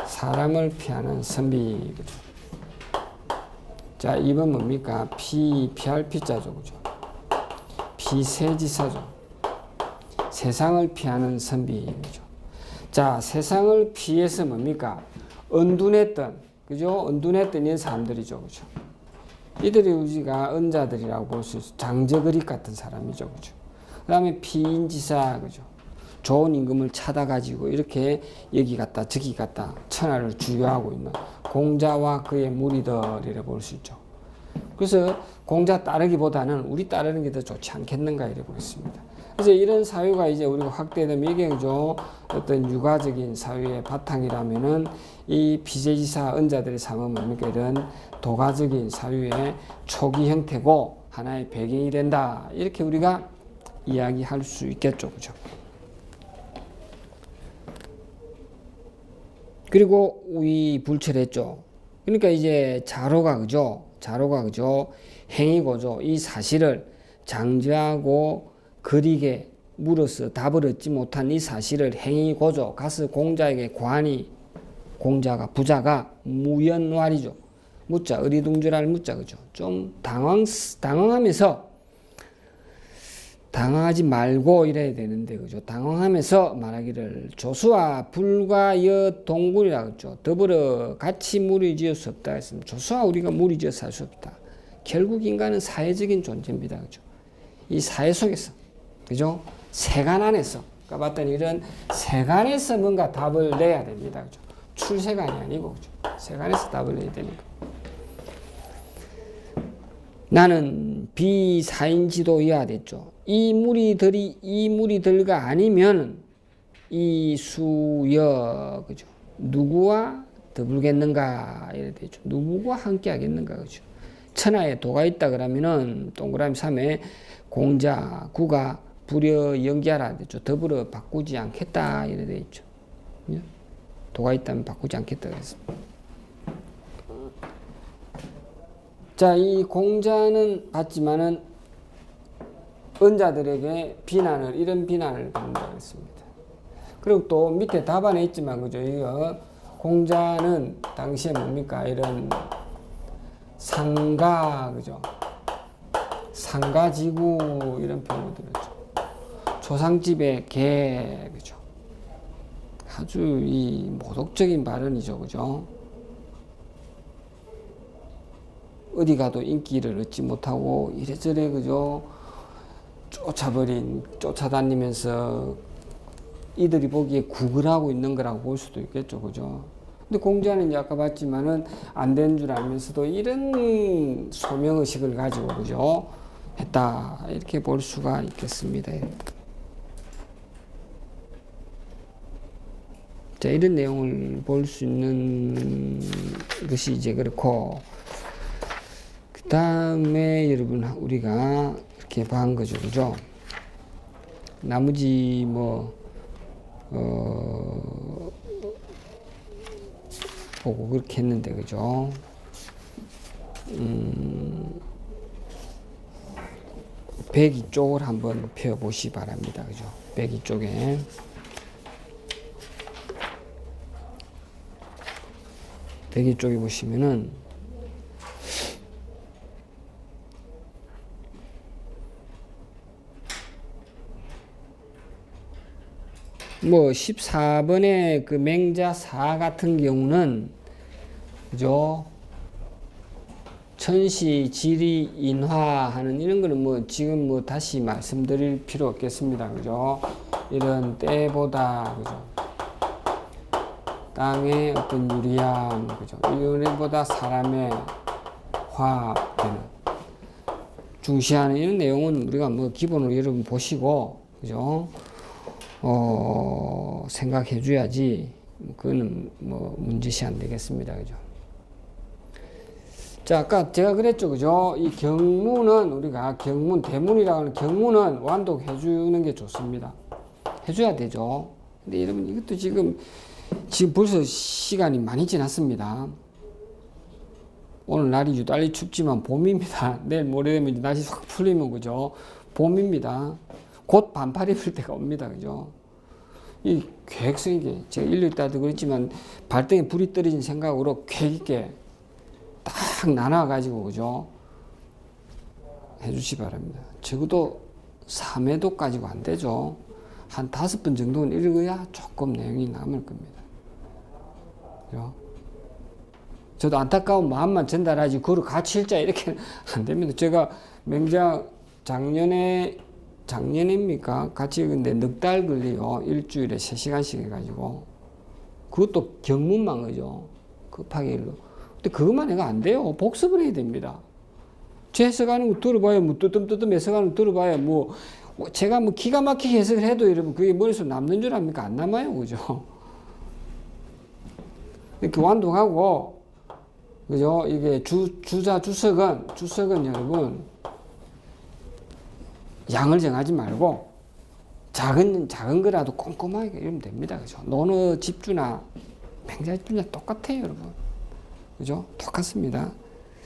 사람을 피하는 선비, 그죠? 자, 2번 뭡니까? 피할 피자죠, 그죠? 피세지사죠. 세상을 피하는 선비, 그죠? 자, 세상을 피해서 뭡니까? 은둔했던, 그죠? 은둔했던 이 사람들이죠, 그죠? 이들이 우리가 은자들이라고 볼 수 있어. 장저그립 같은 사람이죠, 그죠? 그 다음에 피인지사, 그죠? 좋은 임금을 찾아가지고 이렇게 여기 갔다 저기 갔다 천하를 주유하고 있는 공자와 그의 무리들이라 볼 수 있죠. 그래서 공자 따르기보다는 우리 따르는 게 더 좋지 않겠는가 이래 보겠습니다. 그래서 이런 사유가 이제 우리가 확대되면 이게 그죠? 어떤 유가적인 사유의 바탕이라면은 이 비제지사 은자들의 삶은 뭡니까? 이런 도가적인 사유의 초기 형태고 하나의 배경이 된다. 이렇게 우리가 이야기할 수 있겠죠, 그죠? 그리고 위 불철했죠. 그러니까 이제 자로가 그죠? 자로가 그죠? 행위고죠. 이 사실을 장제하고 거리게 물어서 답을 얻지 못한 이 사실을 행위고죠. 가서 공자에게 관이 공자가 부자가 무연왈이죠. 무자 어리둥절할 무자 그죠? 좀 당황하면서 당황하지 말고 이래야 되는데 그죠? 당황하면서 말하기를 조수와 불과 여 동군이라 그랬죠. 더불어 같이 무리지을 수 없다 했습니다. 조수와 우리가 무리지어서 살 수 없다. 결국 인간은 사회적인 존재입니다. 그죠? 이 사회 속에서 그죠? 세간 안에서 그러니까 봤더니 이런 세간에서 뭔가 답을 내야 됩니다. 그죠? 출세간이 아니고 그죠? 세간에서 답을 내야 되니까. 나는 비사인지도여야 됐죠. 이 무리들과 아니면 이 수여 그죠? 누구와 더불겠는가 이래 되죠. 누구와 함께 하겠는가 그죠? 천하에 도가 있다 그러면은 동그라미 3에 공자 구가 불여 연기하라 됐죠. 더불어 바꾸지 않겠다 이래 돼 있죠. 도가 있다면 바꾸지 않겠다 그랬습니다. 자, 이 공자는 봤지만은 은자들에게 이런 비난을 받는다고 했습니다. 그리고 또 밑에 답안에 있지만, 그죠? 이거 공자는 당시에 뭡니까? 이런 상가, 그죠? 상가지구 이런 표현을 들었죠. 조상집의 개, 그죠? 아주 이 모독적인 발언이죠, 그죠? 어디 가도 인기를 얻지 못하고 이래저래 그죠? 쫓아다니면서 이들이 보기에 구걸하고 있는 거라고 볼 수도 있겠죠, 그죠? 근데 공자는 이제 아까 봤지만은 안 된 줄 알면서도 이런 소명의식을 가지고 그죠? 했다 이렇게 볼 수가 있겠습니다. 자, 이런 내용을 볼 수 있는 것이 이제 그렇고. 그 다음에 여러분 우리가 이렇게 본 거죠, 그죠? 나머지 보고 그렇게 했는데 그죠? 배기 쪽을 한번 펴보시 바랍니다, 그죠? 배기 쪽에. 배기 쪽에 보시면은 뭐 14번의 그 맹자 4 같은 경우는 그죠? 천시, 지리, 인화하는 이런 거는 뭐 지금 뭐 다시 말씀드릴 필요 없겠습니다. 그죠? 이런 때보다, 그죠? 땅의 어떤 유리함, 그죠? 이거보다 사람의 화합되는, 중시하는 이런 내용은 우리가 뭐 기본으로 여러분 보시고, 그죠? 생각해 줘야지, 그거는 뭐 문제시 안 되겠습니다. 그죠? 자, 아까 제가 그랬죠. 그죠? 이 경문은 우리가 경문, 대문이라고 하는 경문은 완독해 주는 게 좋습니다. 해줘야 되죠. 근데 여러분, 이것도 지금 벌써 시간이 많이 지났습니다. 오늘 날이 유달리 춥지만 봄입니다. 내일 모레 되면 이제 날씨 확 풀리면, 그죠? 봄입니다. 곧 반팔 입을 때가 옵니다. 그죠? 이 계획성 있게, 제가 인류 때도 그랬지만, 발등에 불이 떨어진 생각으로 계획 있게 딱 나눠가지고, 그죠? 해주시 바랍니다. 적어도 3회도 가지고 안 되죠. 한 5번 정도는 읽어야 조금 내용이 남을 겁니다. 그죠? 저도 안타까운 마음만 전달하지, 그걸 같이 읽자, 이렇게 안 됩니다. 제가 맹자 작년입니까? 같이 읽는데 넉 달 걸려요. 일주일에 3시간씩 해가지고. 그것도 경문만, 그죠? 급하게 읽어. 근데 그것만 해가 안 돼요. 복습을 해야 됩니다. 제 해석하는 거 들어봐야, 뭐, 뜨뜸뜨뜸 해석하는 거 들어봐야, 뭐, 제가 뭐 기가 막히게 해석을 해도 여러분, 그게 머릿속에 남는 줄 압니까? 안 남아요. 그죠? 이렇게 완독하고, 그죠? 이게 주석은 여러분, 양을 정하지 말고, 작은 거라도 꼼꼼하게 읽으면 됩니다. 그죠? 논어 집주나, 맹자 집주나 똑같아요, 여러분. 그죠? 똑같습니다.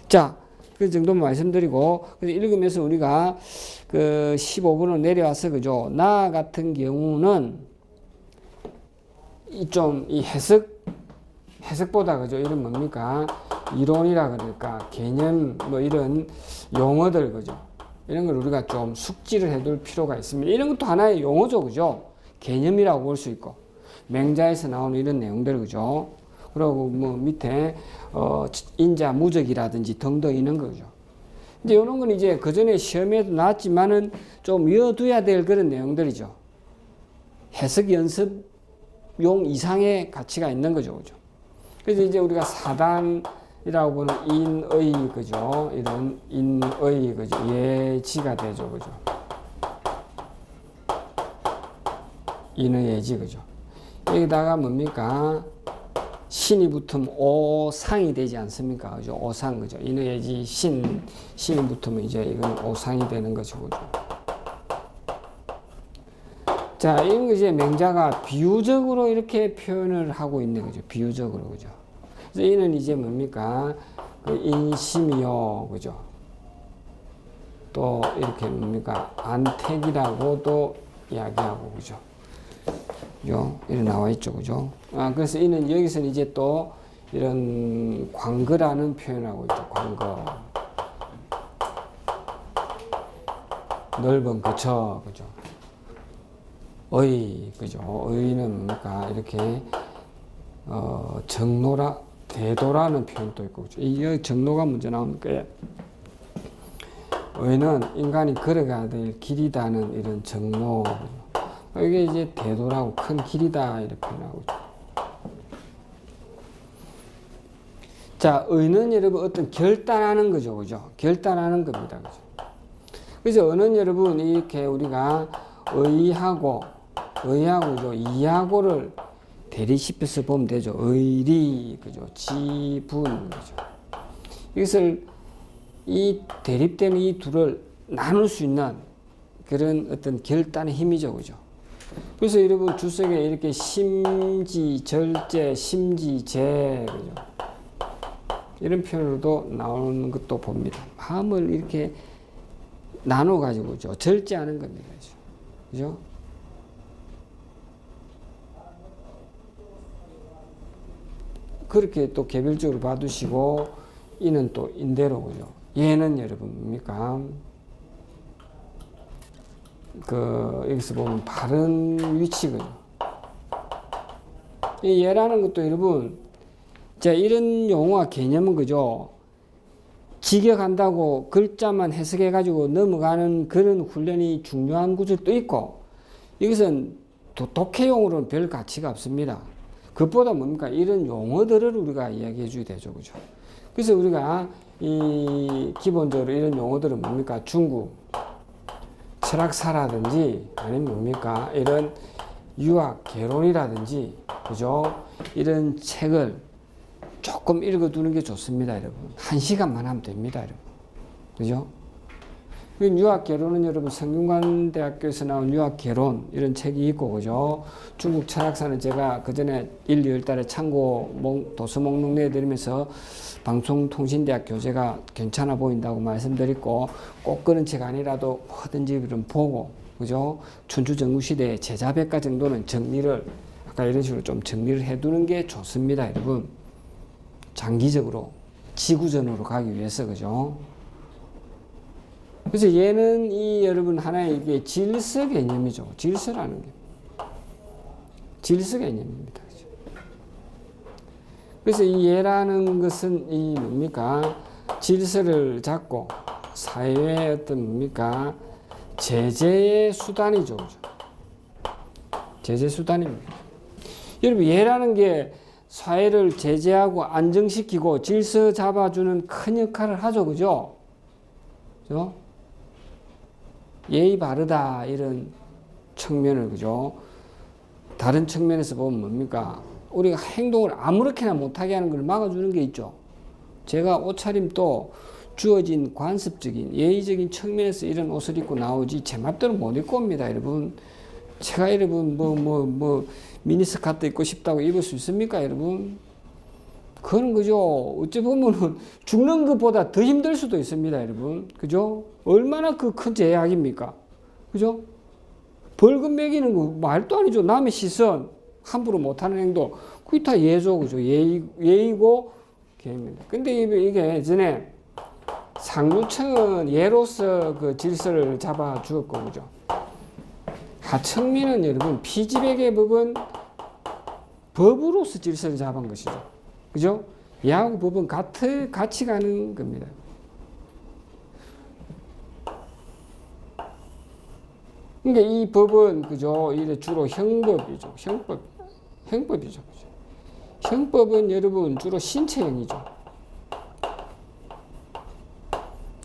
자, 그 정도만 말씀드리고, 그래서 읽으면서 우리가 그 15번으로 내려와서, 그죠? 나 같은 경우는 이 해석보다, 그죠? 이런 뭡니까? 이론이라 그럴까? 개념, 뭐 이런 용어들, 그죠? 이런 걸 우리가 좀 숙지를 해둘 필요가 있습니다. 이런 것도 하나의 용어죠, 그죠? 개념이라고 볼 수 있고, 맹자에서 나오는 이런 내용들, 그죠? 그리고 뭐 밑에 인자, 무적이라든지 등등 이런 거죠. 이제 이런 건 이제 그 전에 시험에도 나왔지만은 좀 외워둬야 될 그런 내용들이죠. 해석 연습용 이상의 가치가 있는 거죠, 그죠? 그래서 이제 우리가 사단이라고 보는 인의, 그죠? 이런 인의, 그죠? 예지가 되죠, 그죠? 인의 예지, 그죠? 여기다가 뭡니까? 신이 붙으면 오상이 되지 않습니까? 그죠? 오상, 그죠? 인의 예지 신이 붙으면 이제 이건 오상이 되는 거죠, 그죠? 자, 이런 거 이제 맹자가 비유적으로 이렇게 표현을 하고 있는 거죠. 비유적으로, 그죠? 그래서 이는 이제 뭡니까? 그 인심이요, 그죠? 또 이렇게 뭡니까? 안택이라고도 이야기하고, 그죠? 이렇게 나와 있죠, 그죠? 그래서 이는 여기서는 이제 또 이런 광거라는 표현하고 있죠. 광거. 넓은 거처, 그죠? 그죠? 의는 뭡니까? 이렇게, 대도라는 표현도 있고, 그죠? 이 정로가 먼저 나오는 거예요. 의는 인간이 걸어가야 될 길이다는 이런 정로. 이게 이제 대도라고 큰 길이다 이렇게 표현하고 있죠. 자, 의는 여러분 어떤 결단하는 거죠, 그죠? 결단하는 겁니다, 그죠? 그래서 의는 여러분 이렇게 우리가 의하고 그죠? 이하고를 대립시켜서 보면 되죠. 의리, 그죠? 지분, 그죠? 이것을 이 대립되는 이 둘을 나눌 수 있는 그런 어떤 결단의 힘이죠, 그죠? 그래서 여러분 주석에 이렇게 심지절제, 심지제, 그죠? 이런 표현으로도 나오는 것도 봅니다. 마음을 이렇게 나눠가지고, 그죠? 절제하는 겁니다, 그죠? 그렇게 또 개별적으로 봐두시고, 이는 또 인대로, 그죠? 얘는 여러분 뭡니까? 여기서 보면 바른 위치거든요. 이 얘라는 것도 여러분, 자, 이런 용어와 개념은, 그죠? 직역한다고 글자만 해석해가지고 넘어가는 그런 훈련이 중요한 구절도 있고, 이것은 독해용으로는 별 가치가 없습니다. 그것보다 뭡니까? 이런 용어들을 우리가 이야기해 줘야 되죠. 그죠? 그래서 우리가 이 기본적으로 이런 용어들은 뭡니까? 중국 철학사라든지 아니면 뭡니까? 이런 유학 개론이라든지, 그죠? 이런 책을 조금 읽어두는 게 좋습니다, 여러분. 1시간만 하면 됩니다, 여러분. 그죠? 유학 개론은 여러분 성균관 대학교에서 나온 유학 개론 이런 책이 있고, 그죠? 중국 철학사는 제가 그 전에 1, 2월 달에 참고 도서 목록 내드리면서 방송통신대학 교재가 괜찮아 보인다고 말씀드렸고, 꼭 그런 책 아니라도 뭐든지 좀 보고, 그죠? 춘추전국시대의 제자백과 정도는 정리를, 아까 이런 식으로 좀 정리를 해두는 게 좋습니다, 여러분. 장기적으로 지구전으로 가기 위해서, 그죠? 그래서 얘는 이 여러분 하나의 이게 질서 개념이죠. 질서라는 게. 질서 개념입니다. 그죠? 그래서 이 얘라는 것은 이 뭡니까? 질서를 잡고 사회의 어떤 뭡니까? 제재의 수단이죠. 그죠? 제재 수단입니다. 여러분, 얘라는 게 사회를 제재하고 안정시키고 질서 잡아주는 큰 역할을 하죠. 그죠? 그죠? 예의 바르다 이런 측면을, 그죠? 다른 측면에서 보면 뭡니까? 우리가 행동을 아무렇게나 못하게 하는 걸 막아주는 게 있죠. 제가 옷차림도 주어진 관습적인 예의적인 측면에서 이런 옷을 입고 나오지 제 맘대로 못 입고 옵니다, 여러분. 제가 여러분 미니스커트 입고 싶다고 입을 수 있습니까, 여러분? 그건 그죠. 어찌 보면은 죽는 것보다 더 힘들 수도 있습니다, 여러분. 그죠? 얼마나 그 큰 제약입니까? 그죠? 벌금 매기는 거 말도 아니죠. 남의 시선 함부로 못하는 행동, 그게 다 예죠, 그죠? 예의고 계입니다. 근데 이게 예전에 상류층은 예로서 그 질서를 잡아 주었고, 그죠? 하층민은 여러분 피지백의 법은 법으로서 질서를 잡은 것이죠. 그죠? 얘하고 법은 같이 가는 겁니다. 그러니까 이 법은, 그죠? 이래 주로 형법이죠. 형법이죠. 그죠? 형법은 여러분 주로 신체형이죠.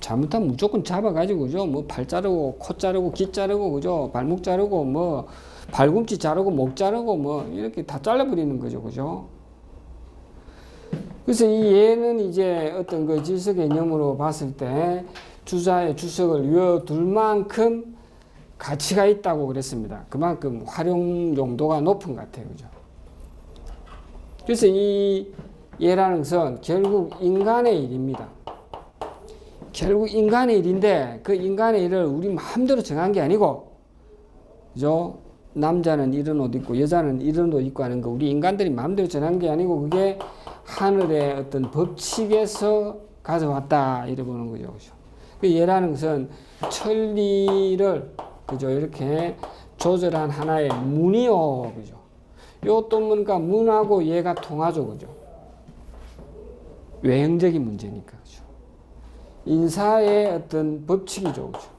잘못하면 무조건 잡아가지고, 그죠? 뭐 발 자르고, 코 자르고, 귀 자르고, 그죠? 발목 자르고, 뭐 발꿈치 자르고, 목 자르고, 뭐 이렇게 다 잘라버리는 거죠. 그죠? 그래서 이 얘는 이제 어떤 그 질서 개념으로 봤을 때 주자의 주석을 이어둘 만큼 가치가 있다고 그랬습니다. 그만큼 활용 용도가 높은 것 같아요. 그죠? 그래서 이 얘라는 것은 결국 인간의 일입니다. 결국 인간의 일인데 그 인간의 일을 우리 마음대로 정한 게 아니고, 그죠? 남자는 이런 옷 입고 여자는 이런 옷 입고 하는 거 우리 인간들이 마음대로 정한 게 아니고 그게 하늘의 어떤 법칙에서 가져왔다 이래 보는 거죠. 그죠? 그 얘라는 것은 천리를, 그죠? 이렇게 조절한 하나의 문이요. 그죠? 요또 뭔가 문하고 얘가 통하죠. 그죠? 외형적인 문제니까. 그죠? 인사의 어떤 법칙이죠. 그죠?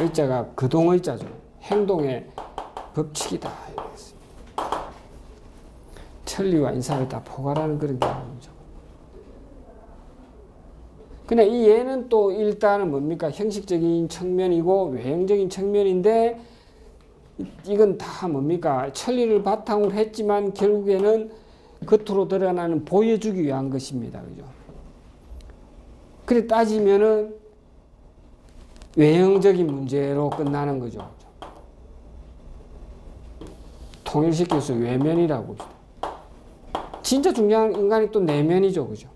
의자가 거동의자죠. 행동의 법칙이다. 천리와 인사를 다 포괄하는 그런 개념이죠. 근데 이 얘는 또 일단은 뭡니까? 형식적인 측면이고 외형적인 측면인데 이건 다 뭡니까? 천리를 바탕으로 했지만 결국에는 겉으로 드러나는 보여주기 위한 것입니다. 그죠? 그래 따지면은 외형적인 문제로 끝나는 거죠. 통일시켜서 외면이라고 합시다. 진짜 중요한 인간이 또 내면이죠. 그죠?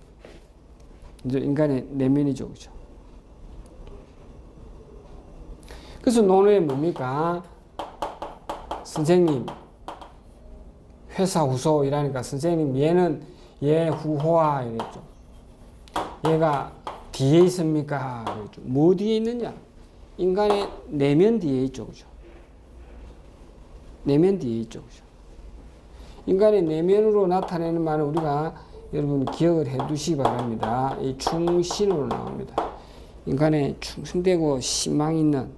이제 인간의 내면이죠. 그죠? 그래서 논어에 뭡니까? 선생님, 회사 후소 이라니까 선생님, 얘는 얘 후호아 이랬죠. 얘가 뒤에 있습니까? 그랬죠. 뭐 뒤에 있느냐? 인간의 내면 뒤에 있죠. 그죠? 내면 뒤에 있죠. 그죠? 인간의 내면으로 나타내는 말은 우리가 여러분 기억을 해 두시기 바랍니다. 이 충신으로 나옵니다. 인간의 충성되고 희망 있는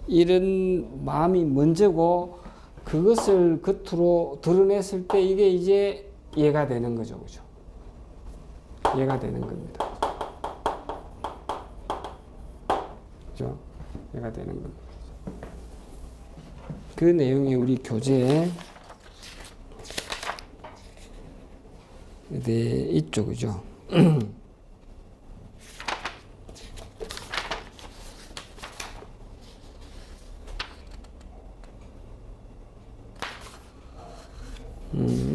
이런 마음이 먼저고, 그것을 겉으로 드러냈을 때 이게 이제 얘가 되는 거죠. 그죠? 얘가 되는 겁니다. 그죠? 얘가 되는 겁니다. 그 내용이 우리 교재에 있죠. 그죠?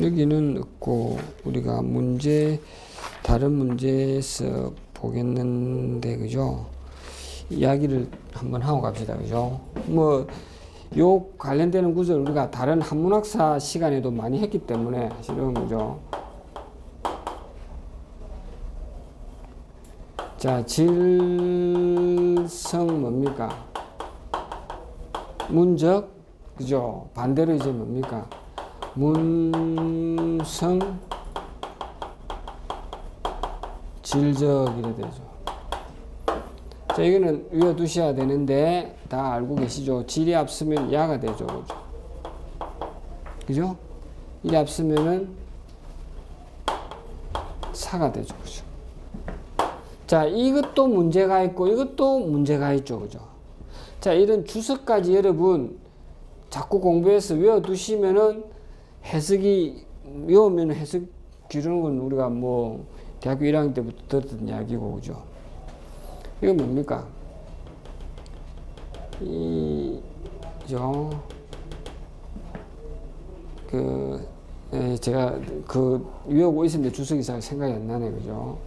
여기는 없고, 우리가 다른 문제에서 보겠는데, 그죠? 이야기를 한번 하고 갑시다. 그죠? 요 관련되는 구절 우리가 다른 한문학사 시간에도 많이 했기 때문에, 사실은, 그죠? 자, 질성 뭡니까? 문적, 그죠? 반대로 이제 뭡니까? 문성 질적 이래 되죠. 자, 이거는 외워두셔야 되는데 다 알고 계시죠? 질이 앞서면 야가 되죠. 그죠? 그죠? 일이 앞서면은 사가 되죠. 그죠? 자, 이것도 문제가 있고 이것도 문제가 있죠. 그죠? 자, 이런 주석까지 여러분 자꾸 공부해서 외워두시면은 해석이, 외우면 해석 기르는 건 우리가 대학교 1학년 때부터 들었던 이야기고, 그죠? 이건 뭡니까? 제가 외우고 있었는데 주석이 잘 생각이 안 나네, 그죠?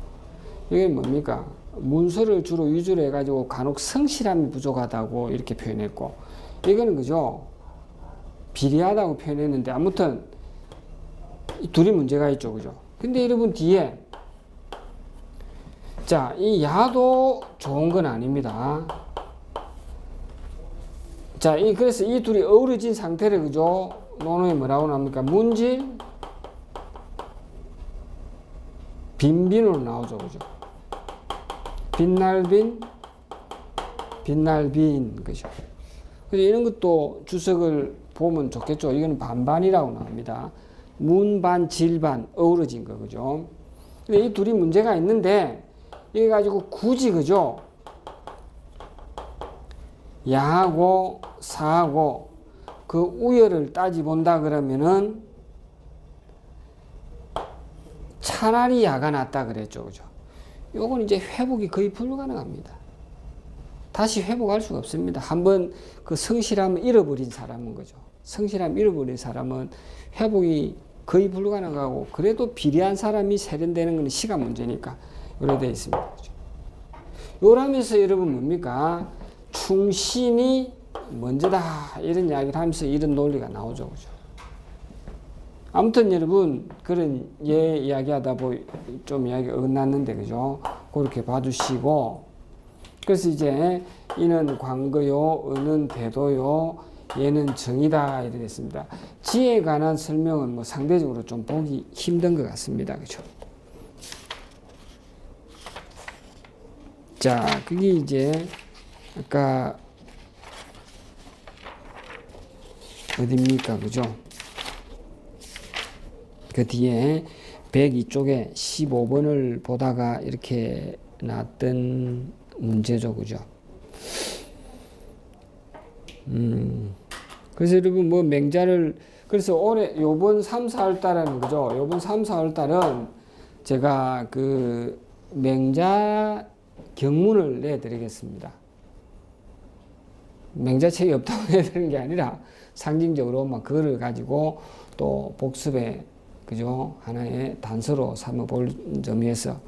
이게 뭡니까? 문서를 주로 위주로 해가지고 간혹 성실함이 부족하다고 이렇게 표현했고, 이거는 그죠? 비리하다고 표현했는데, 아무튼 이 둘이 문제가 있죠. 그죠? 근데 여러분 뒤에, 자, 이 야도 좋은 건 아닙니다. 자, 그래서 이 둘이 어우러진 상태를, 그죠? 논어에 뭐라고 나옵니까? 문질 빈빈으로 나오죠. 그죠? 빛날빈 빛날빈, 그죠? 그래서 이런 것도 주석을 보면 좋겠죠. 이거는 반반이라고 나옵니다. 문반, 질반, 어우러진 거, 그죠? 근데 이 둘이 문제가 있는데, 이거 가지고 굳이, 그죠? 야하고 사하고 그 우열을 따지본다 그러면은 차라리 야가 낫다 그랬죠. 그죠? 요건 이제 회복이 거의 불가능합니다. 다시 회복할 수가 없습니다. 한번 그 성실함을 잃어버린 사람은, 그죠? 성실함 잃어버린 사람은 회복이 거의 불가능하고, 그래도 비리한 사람이 세련되는 건 시간 문제니까 이렇게 되어 있습니다. 그죠? 요라면서 여러분 뭡니까? 충신이 먼저다, 이런 이야기를 하면서 이런 논리가 나오죠. 그죠? 아무튼 여러분, 그런 이야기하다 좀 이야기가 어긋났는데, 그죠? 그렇게 봐주시고, 그래서 이제 이는 광거요, 어는 대도요, 얘는 정이다, 이렇게 됐습니다. 지에 관한 설명은 상대적으로 좀 보기 힘든 것 같습니다. 그죠? 자, 그게 이제 아까 어딥니까? 그죠? 그 뒤에 102쪽에 15번을 보다가 이렇게 나왔던 문제죠. 그죠? 그래서 여러분 맹자를, 그래서 올해 요번 3, 4월 달은, 그죠? 요번 3, 4월 달은 제가 그 맹자 경문을 내드리겠습니다. 맹자책이 없다고 해드리는 게 아니라 상징적으로 그거를 가지고 또 복습에, 그죠? 하나의 단서로 삼아볼 점에서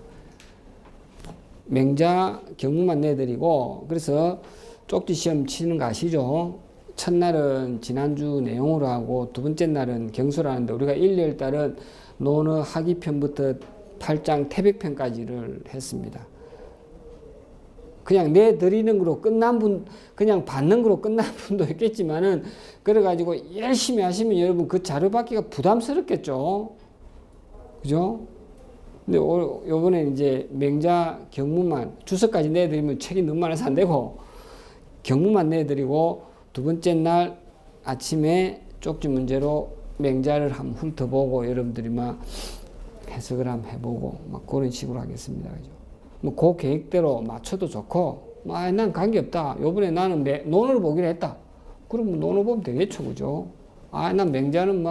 맹자 경문만 내드리고, 그래서 쪽지 시험 치는 거 아시죠? 첫날은 지난주 내용으로 하고 두 번째 날은 경수를 하는데, 우리가 1, 2월 달은 논어 하기편부터 8장 태백편까지를 했습니다. 그냥 내드리는 거로 끝난 분, 그냥 받는 거로 끝난 분도 있겠지만은, 그래가지고 열심히 하시면 여러분 그 자료 받기가 부담스럽겠죠. 그죠? 근데 요번에 이제 맹자 경무만 주석까지 내드리면 책이 너무 많아서 안 되고 경무만 내드리고 두 번째 날 아침에 쪽지 문제로 맹자를 한번 훑어보고 여러분들이 막 해석을 한번 해보고 막 그런 식으로 하겠습니다. 그죠? 뭐 그 계획대로 맞춰도 좋고 난 관계없다. 요번에 나는 논어를 보기로 했다. 그러면 논어 보면 되겠죠. 그죠? 난 맹자는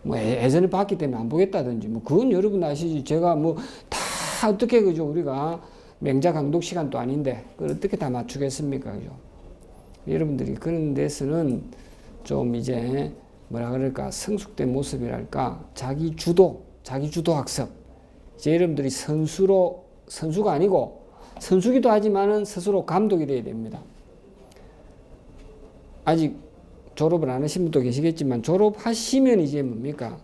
뭐 예전에 봤기 때문에 안 보겠다든지 뭐 그건 여러분 아시지. 제가 뭐 다 어떻게 그죠? 우리가 맹자 강독 시간도 아닌데 그걸 어떻게 다 맞추겠습니까? 그죠? 여러분들이 그런 데서는 좀 이제 뭐라 그럴까 성숙된 모습이랄까 자기 주도 학습. 이제 여러분들이 선수가 아니고 선수기도 하지만은 스스로 감독이 돼야 됩니다. 아직 졸업을 안 하신 분도 계시겠지만 졸업하시면 이제 뭡니까?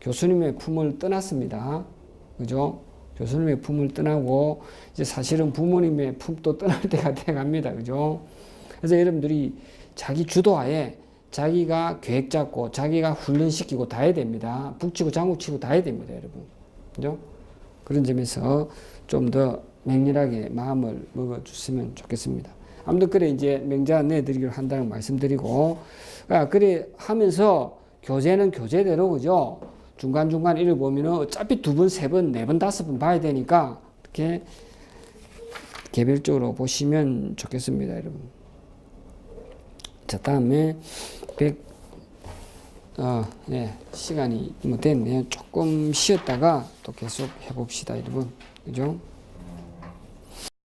교수님의 품을 떠났습니다. 그죠? 교수님의 품을 떠나고 이제 사실은 부모님의 품도 떠날 때가 돼갑니다. 그죠? 그래서 여러분들이 자기 주도하에 자기가 계획 잡고 자기가 훈련시키고 다 해야 됩니다. 북치고 장구치고 다 해야 됩니다. 여러분. 그죠? 그런 점에서 좀 더 맹렬하게 마음을 먹어주시면 좋겠습니다. 아무튼 그래 이제 맹자 내드리기로 한다는 말씀드리고 그래 하면서 교재는 교재대로 그죠? 중간중간 읽어보면은 어차피 2번, 3번, 4번, 5번 봐야 되니까 이렇게 개별적으로 보시면 좋겠습니다. 여러분. 자, 다음에 시간이 뭐 됐네요. 조금 쉬었다가 또 계속 해봅시다, 여러분. 그죠?